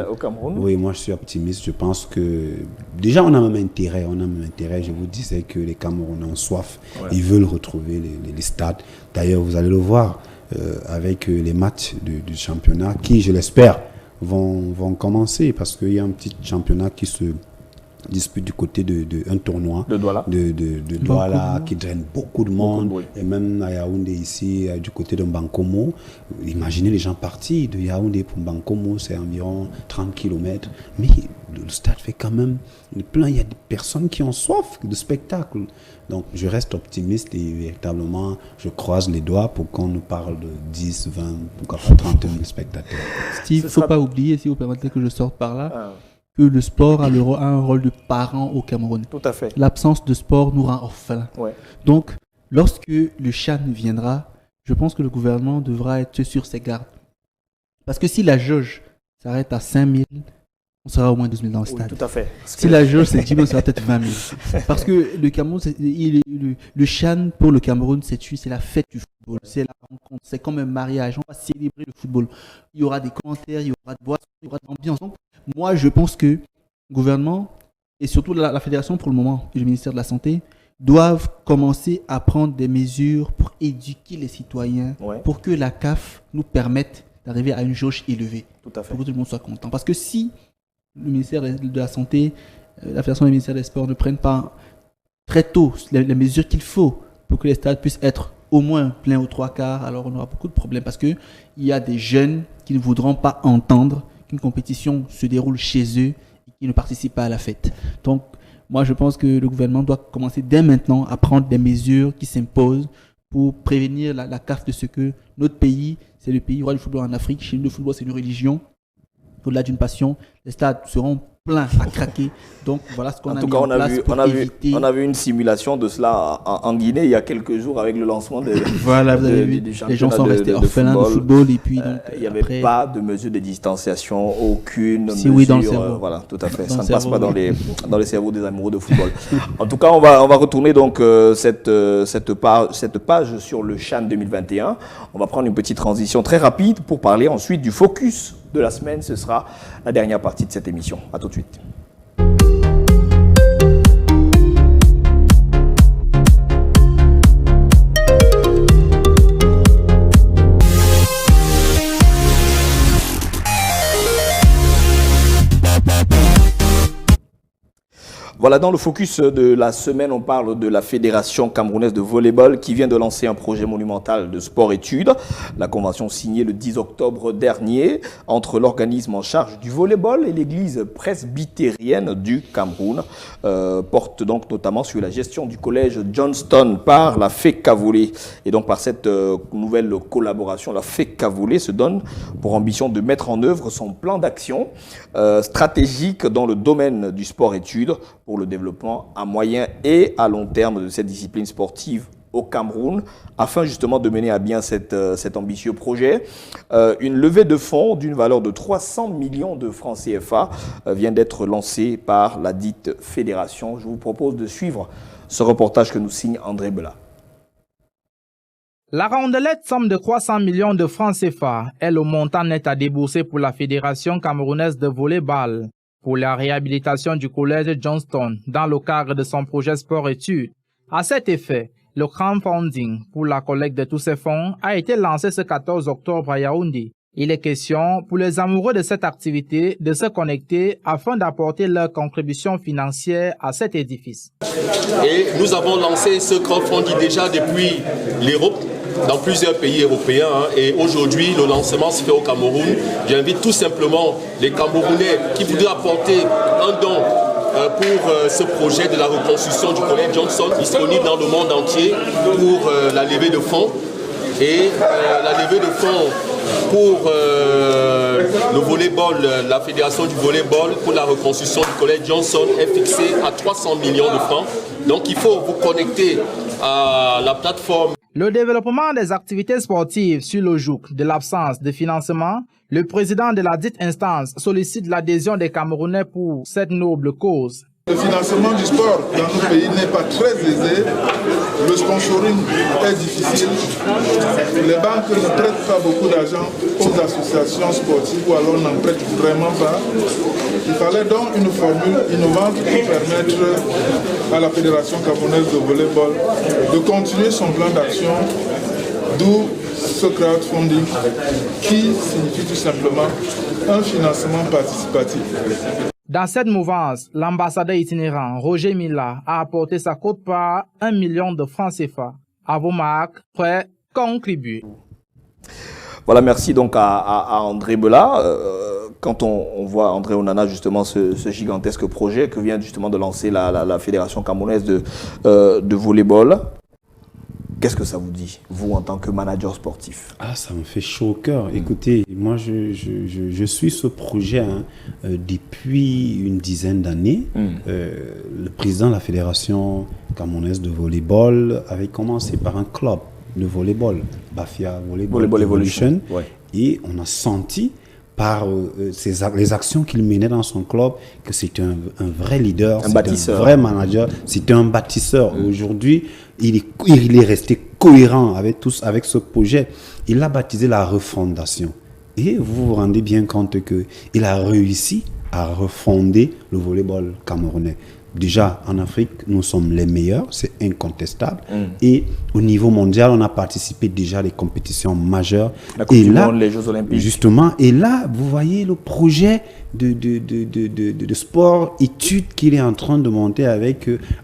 au Cameroun. Oui, moi je suis optimiste. Je pense que déjà on a même intérêt. Je vous disais que les Camerounais ont soif. Ils veulent retrouver les stades. D'ailleurs, vous allez le voir avec les matchs du championnat qui, je l'espère, vont commencer parce qu'il y a un petit championnat qui se dispute du côté de un tournoi de Douala qui draine beaucoup de monde, et même à Yaoundé ici du côté de Bankomo. Imaginez les gens partis de Yaoundé pour Bankomo, c'est environ 30 km, mais le stade fait quand même plein. Il y a des personnes qui ont soif de spectacle, donc je reste optimiste et véritablement je croise les doigts pour qu'on nous parle de 10, 20, pourquoi pas 30 000 spectateurs. Steve, il ne faut pas oublier, si vous permettez que je sorte par là, que le sport a un rôle de parent au Cameroun. Tout à fait. L'absence de sport nous rend orphelins. Donc, lorsque le CHAN viendra, je pense que le gouvernement devra être sur ses gardes. Parce que si la jauge s'arrête à 5 000, on sera au moins 12 000 dans le Oui, stade. tout à fait. Si la jauge c'est 10 000, on sera peut-être 20 000. Parce que le Cameroun, le CHAN pour le Cameroun, c'est la fête du football. C'est la rencontre. C'est comme un mariage. On va célébrer le football. Il y aura des commentaires, il y aura de boissons, il y aura de l'ambiance. Donc, moi, je pense que le gouvernement et surtout la fédération pour le moment et le ministère de la Santé doivent commencer à prendre des mesures pour éduquer les citoyens, pour que la CAF nous permette d'arriver à une jauge élevée. Tout à fait. Pour que tout le monde soit content. Parce que si le ministère de la Santé, la Fédération et le ministère des Sports ne prennent pas très tôt les mesures qu'il faut pour que les stades puissent être au moins pleins aux 3/4, alors on aura beaucoup de problèmes parce qu'il y a des jeunes qui ne voudront pas entendre qu'une compétition se déroule chez eux et qui ne participent pas à la fête. Donc, moi, je pense que le gouvernement doit commencer dès maintenant à prendre des mesures qui s'imposent pour prévenir la CAF de ce que notre pays, c'est le pays roi du football en Afrique. Chez nous, le football, c'est une religion. Au-delà d'une passion, les stades seront pleins à craquer. Donc voilà ce qu'on a mis en place pour éviter. On a vu une simulation de cela en Guinée il y a quelques jours avec le lancement de voilà, vous avez vu, les gens sont restés orphelins de football et puis il n'y avait pas de mesure de distanciation, aucune si mesure. Oui, dans le cerveau. Voilà, tout à fait. Ça ne passe pas dans les cerveaux des amoureux de football. En tout cas, on va retourner donc cette page sur le CHAN 2021. On va prendre une petite transition très rapide pour parler ensuite du focus de la semaine. Ce sera la dernière partie de cette émission. À tout de suite. Voilà, dans le focus de la semaine, on parle de la Fédération camerounaise de volleyball qui vient de lancer un projet monumental de sport-études. La convention signée le 10 octobre dernier entre l'organisme en charge du volleyball et l'église presbytérienne du Cameroun porte donc notamment sur la gestion du collège Johnston par la FECAVOLE. Et donc par cette nouvelle collaboration, la FECAVOLE se donne pour ambition de mettre en œuvre son plan d'action stratégique dans le domaine du sport-études pour le développement à moyen et à long terme de cette discipline sportive au Cameroun, afin justement de mener à bien cet ambitieux projet. Une levée de fonds d'une valeur de 300 millions de francs CFA vient d'être lancée par la dite fédération. Je vous propose de suivre ce reportage que nous signe André Bela. La rondelette somme de 300 millions de francs CFA est le montant net à débourser pour la Fédération camerounaise de volleyball pour la réhabilitation du collège Johnston dans le cadre de son projet sport-études. À cet effet, le crowdfunding pour la collecte de tous ces fonds a été lancé ce 14 octobre à Yaoundé. Il est question pour les amoureux de cette activité de se connecter afin d'apporter leur contribution financière à cet édifice. Et nous avons lancé ce crowdfunding déjà depuis l'Europe, dans plusieurs pays européens, et aujourd'hui le lancement se fait au Cameroun. J'invite tout simplement les Camerounais qui voudraient apporter un don pour ce projet de la reconstruction du collège Johnston, disponible dans le monde entier pour la levée de fonds. Et la levée de fonds pour le volleyball, la fédération du volleyball pour la reconstruction du collège Johnston est fixée à 300 millions de francs. Donc il faut vous connecter à la plateforme. Le développement des activités sportives sur le joug de l'absence de financement, le président de la dite instance sollicite l'adhésion des Camerounais pour cette noble cause. Le financement du sport dans notre pays n'est pas très aisé. Le sponsoring est difficile. Les banques ne prêtent pas beaucoup d'argent aux associations sportives ou alors n'en prêtent vraiment pas. Il fallait donc une formule innovante pour permettre à la Fédération camerounaise de volleyball de continuer son plan d'action, d'où ce crowdfunding qui signifie tout simplement un financement participatif. Dans cette mouvance, l'ambassadeur itinérant Roger Mila a apporté sa quote-part 1 million de francs CFA. À vos marques, prêts, contribuez. Voilà, merci donc à André Bela. Quand on voit André Onana justement ce gigantesque projet que vient justement de lancer la Fédération camerounaise de volleyball, qu'est-ce que ça vous dit, vous, en tant que manager sportif? Ah, ça me fait chaud au cœur. Écoutez, moi, je suis ce projet depuis une dizaine d'années. Le président de la Fédération camerounaise de volleyball avait commencé par un club de volleyball, Bafia Volleyball Evolution. Ouais. Et on a senti par les actions qu'il menait dans son club, que c'était un vrai leader, un vrai manager, c'était un bâtisseur. Aujourd'hui, il est resté cohérent avec ce projet. Il a baptisé la refondation. Et vous vous rendez bien compte qu'il a réussi à refonder le volleyball camerounais. Déjà, en Afrique, nous sommes les meilleurs, c'est incontestable. Et au niveau mondial, on a participé déjà à des compétitions majeures. La Coupe du Monde, les Jeux Olympiques. Justement, et là, vous voyez le projet de sport études qu'il est en train de monter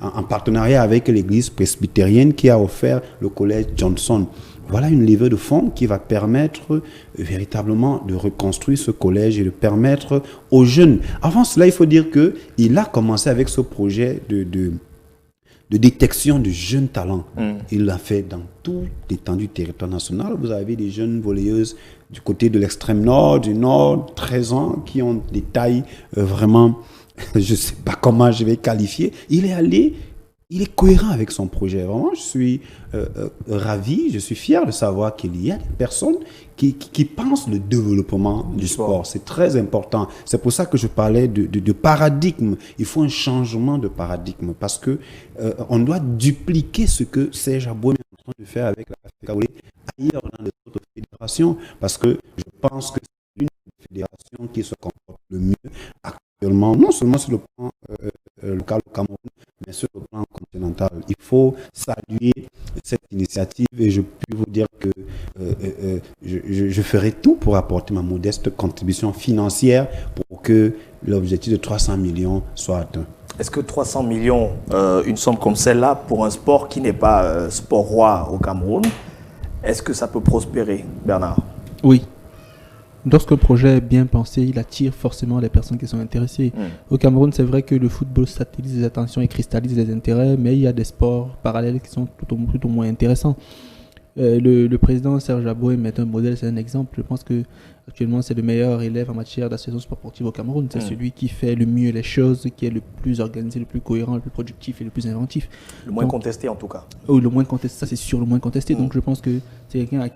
en partenariat avec l'église presbytérienne qui a offert le collège Johnson. Voilà une levée de fonds qui va permettre véritablement de reconstruire ce collège et de permettre aux jeunes. Avant cela, il faut dire qu'il a commencé avec ce projet de détection de jeunes talents. Il l'a fait dans toute l'étendue du territoire national. Vous avez des jeunes volleyeuses du côté de l'extrême nord, du nord, 13 ans, qui ont des tailles vraiment, je ne sais pas comment je vais qualifier. Il est cohérent avec son projet. Vraiment, je suis ravi, je suis fier de savoir qu'il y a des personnes qui pensent le développement du sport. C'est très important. C'est pour ça que je parlais de paradigme. Il faut un changement de paradigme parce que on doit dupliquer ce que Serge Aboué est en train de faire avec la FECAOLE ailleurs dans les autres fédérations, parce que je pense que c'est une fédération qui se comporte le mieux actuellement, non seulement sur le plan local au Cameroun, mais sur le plan continental. Il faut saluer cette initiative et je peux vous dire que je ferai tout pour apporter ma modeste contribution financière pour que l'objectif de 300 millions soit atteint. Est-ce que 300 millions, une somme comme celle-là, pour un sport qui n'est pas sport roi au Cameroun, est-ce que ça peut prospérer, Bernard? Oui. Lorsqu'un projet est bien pensé, il attire forcément les personnes qui sont intéressées. Au Cameroun, c'est vrai que le football satellise les attentions et cristallise les intérêts, mais il y a des sports parallèles qui sont tout au moins intéressants. Le président Serge Aboué met un modèle, c'est un exemple. Je pense que actuellement c'est le meilleur élève en matière d'association sportive au Cameroun. C'est celui qui fait le mieux les choses, qui est le plus organisé, le plus cohérent, le plus productif et le plus inventif. Le moins contesté en tout cas. Oui, le moins contesté, ça c'est sûr, le moins contesté. Donc je pense que c'est quelqu'un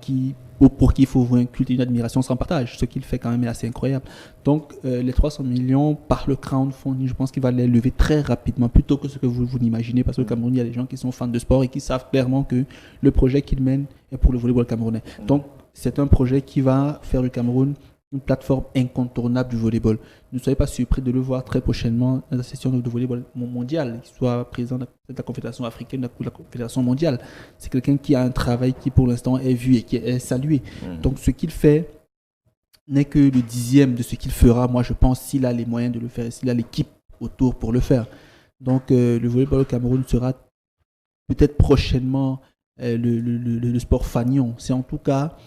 pour qui il faut voir un culte et une admiration sans partage. Ce qu'il fait quand même est assez incroyable. Donc les 300 millions par le crowdfunding, je pense qu'il va les lever très rapidement, plutôt que ce que vous n'imaginez, parce que au Cameroun, il y a des gens qui sont fans de sport et qui savent clairement que le projet qu'ils mènent est pour le volleyball camerounais. Donc c'est un projet qui va faire du Cameroun une plateforme incontournable du volleyball. Ne soyez pas surpris de le voir très prochainement dans la session de volleyball mondial, qu'il soit président de la Confédération africaine ou de la Confédération mondiale. C'est quelqu'un qui a un travail qui pour l'instant est vu et qui est salué. Donc ce qu'il fait n'est que le 10e de ce qu'il fera, moi je pense, s'il a les moyens de le faire et s'il a l'équipe autour pour le faire. Donc le volleyball au Cameroun sera peut-être prochainement le sport fanion. C'est en tout cas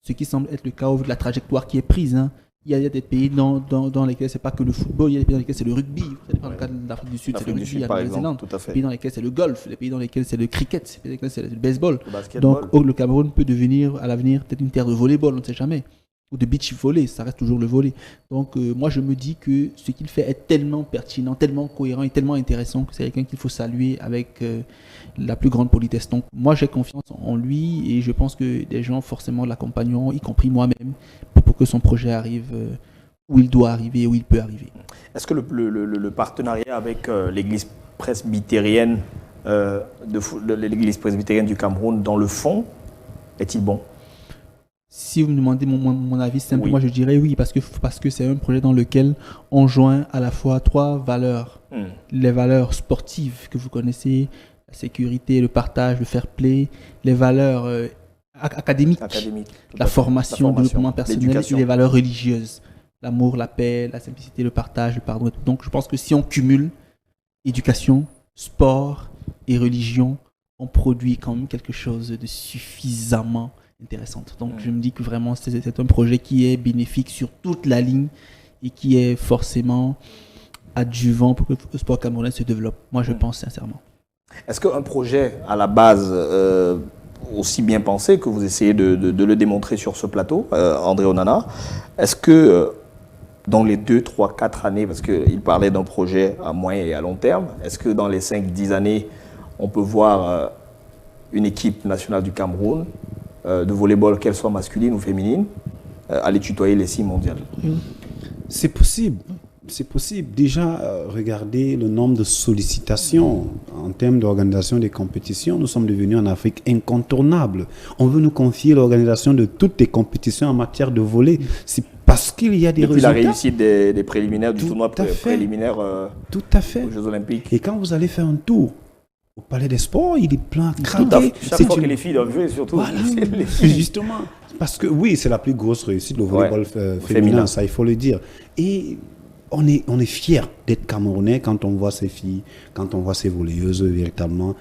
ce qui semble être le cas au vu de la trajectoire qui est prise. Il y a des pays dans lesquels c'est pas que le football, il y a des pays dans lesquels c'est le rugby. Dans le cas de l'Afrique du Sud, c'est le rugby, par exemple, tout à des fait. pays dans lesquels c'est le golf, des pays dans lesquels c'est le cricket, des pays dans lesquels c'est le baseball. Le Donc le Cameroun peut devenir à l'avenir peut-être une terre de volleyball, on ne sait jamais. Ou de beach volley, ça reste toujours le volley. Donc moi je me dis que ce qu'il fait est tellement pertinent, tellement cohérent et tellement intéressant que c'est quelqu'un qu'il faut saluer avec la plus grande politesse. Donc moi j'ai confiance en lui et je pense que des gens forcément l'accompagneront, y compris moi-même, pour que son projet arrive où il doit arriver, où il peut arriver. Est-ce que le partenariat avec l'église presbytérienne l'église presbytérienne du Cameroun dans le fond est-il bon? Si vous me demandez mon avis simple, moi je dirais oui, parce que c'est un projet dans lequel on joint à la fois trois valeurs. Les valeurs sportives que vous connaissez, la sécurité, le partage, le fair play, les valeurs académiques, la formation, le développement personnel et les valeurs religieuses. L'amour, la paix, la simplicité, le partage, le pardon. Donc je pense que si on cumule éducation, sport et religion, on produit quand même quelque chose de suffisamment intéressante. Donc je me dis que vraiment c'est un projet qui est bénéfique sur toute la ligne et qui est forcément adjuvant pour que le sport camerounais se développe. Moi je pense sincèrement. Est-ce qu'un projet à la base aussi bien pensé que vous essayez de le démontrer sur ce plateau, André Onana, est-ce que dans les 2, 3, 4 années, parce qu'il parlait d'un projet à moyen et à long terme, est-ce que dans les 5-10 années on peut voir une équipe nationale du Cameroun de volleyball, qu'elle soit masculine ou féminine, aller tutoyer les 6 mondiales? C'est possible. C'est possible. Déjà, regardez le nombre de sollicitations en termes d'organisation des compétitions. Nous sommes devenus en Afrique incontournables. On veut nous confier l'organisation de toutes les compétitions en matière de volley. C'est parce qu'il y a des résultats. La réussite des préliminaires, du tournoi préliminaire tout à fait. Aux Jeux Olympiques. Et quand vous allez faire un tour au Palais des Sports, il est plein de craquer. Chaque fois que les filles doivent jouer, surtout. Voilà, justement. Parce que oui, c'est la plus grosse réussite, le volleyball féminin, ça il faut le dire. Et on est fiers d'être Camerounais quand on voit ces filles, quand on voit ces volleyeuses véritablement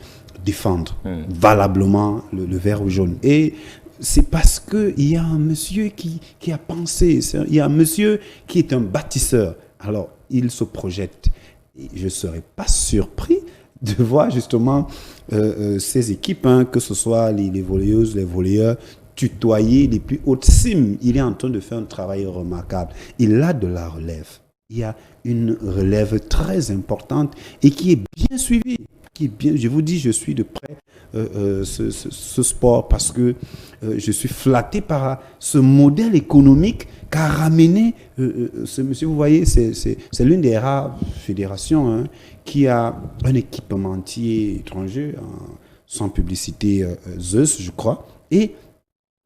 défendre valablement le vert ou jaune. Et c'est parce qu'il y a un monsieur qui a pensé, il y a un monsieur qui est un bâtisseur. Alors, il se projette. Et je ne serais pas surpris de voir justement ces équipes, que ce soit les volleyeuses, les volleyeurs, tutoyer les plus hautes cimes. Il est en train de faire un travail remarquable. Il a de la relève. Il y a une relève très importante et qui est bien suivie. Je vous dis, je suis de près ce sport parce que je suis flatté par ce modèle économique qu'a ramené ce monsieur. Vous voyez, c'est l'une des rares fédérations qui a un équipementier étranger, sans publicité Zeus, je crois, et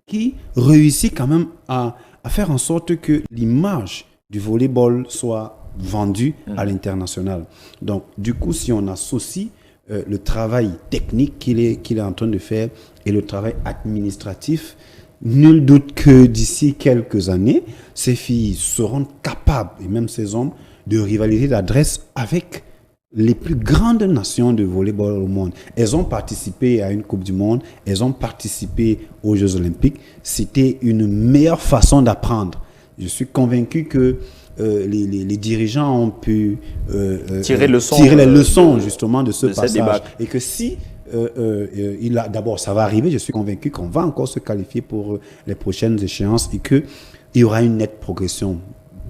qui réussit quand même à faire en sorte que l'image du volleyball soit vendue à l'international. Donc, du coup, si on associe le travail technique qu'il est en train de faire et le travail administratif, nul doute que d'ici quelques années, ces filles seront capables, et même ces hommes, de rivaliser d'adresse avec les plus grandes nations de volleyball au monde. Elles ont participé à une Coupe du Monde, elles ont participé aux Jeux Olympiques. C'était une meilleure façon d'apprendre. Je suis convaincu que les dirigeants ont pu tirer les leçons justement de ce passage. Et que si d'abord ça va arriver, je suis convaincu qu'on va encore se qualifier pour les prochaines échéances et qu'il y aura une nette progression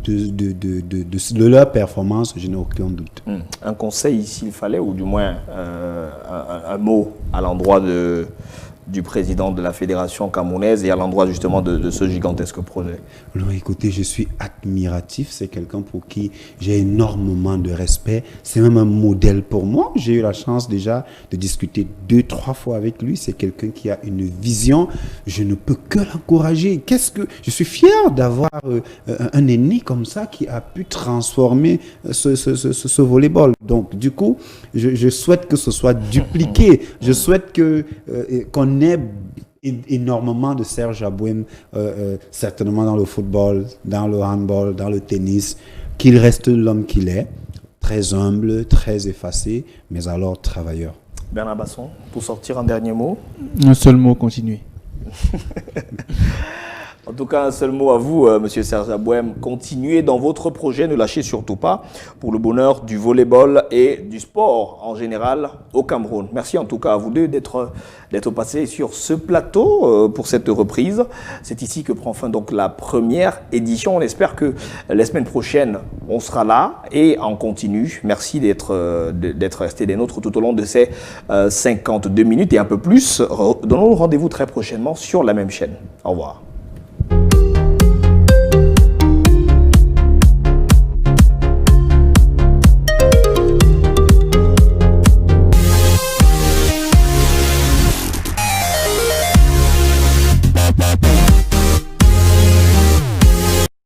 de leur performance, je n'ai aucun doute. Un conseil s'il fallait, ou du moins un mot à l'endroit du président de la fédération camerounaise et à l'endroit justement de ce gigantesque projet? Non, écoutez, je suis admiratif. C'est quelqu'un pour qui j'ai énormément de respect. C'est même un modèle pour moi. J'ai eu la chance déjà de discuter 2-3 fois avec lui. C'est quelqu'un qui a une vision. Je ne peux que l'encourager. Je suis fier d'avoir un aîné comme ça qui a pu transformer ce volleyball. Donc, du coup, je souhaite que ce soit dupliqué. Je souhaite qu'on ait énormément de Serge Abouem, certainement dans le football, dans le handball, dans le tennis, qu'il reste l'homme qu'il est, très humble, très effacé, mais alors travailleur. Bernard Basson, pour sortir un dernier mot? Un seul mot, continuer. En tout cas, un seul mot à vous, Monsieur Serge Abouem. Continuez dans votre projet, ne lâchez surtout pas pour le bonheur du volleyball et du sport en général au Cameroun. Merci en tout cas à vous deux d'être passés sur ce plateau pour cette reprise. C'est ici que prend fin donc la première édition. On espère que les semaines prochaines, on sera là et en continu. Merci d'être resté des nôtres tout au long de ces 52 minutes et un peu plus. Donnons-nous rendez-vous très prochainement sur la même chaîne. Au revoir.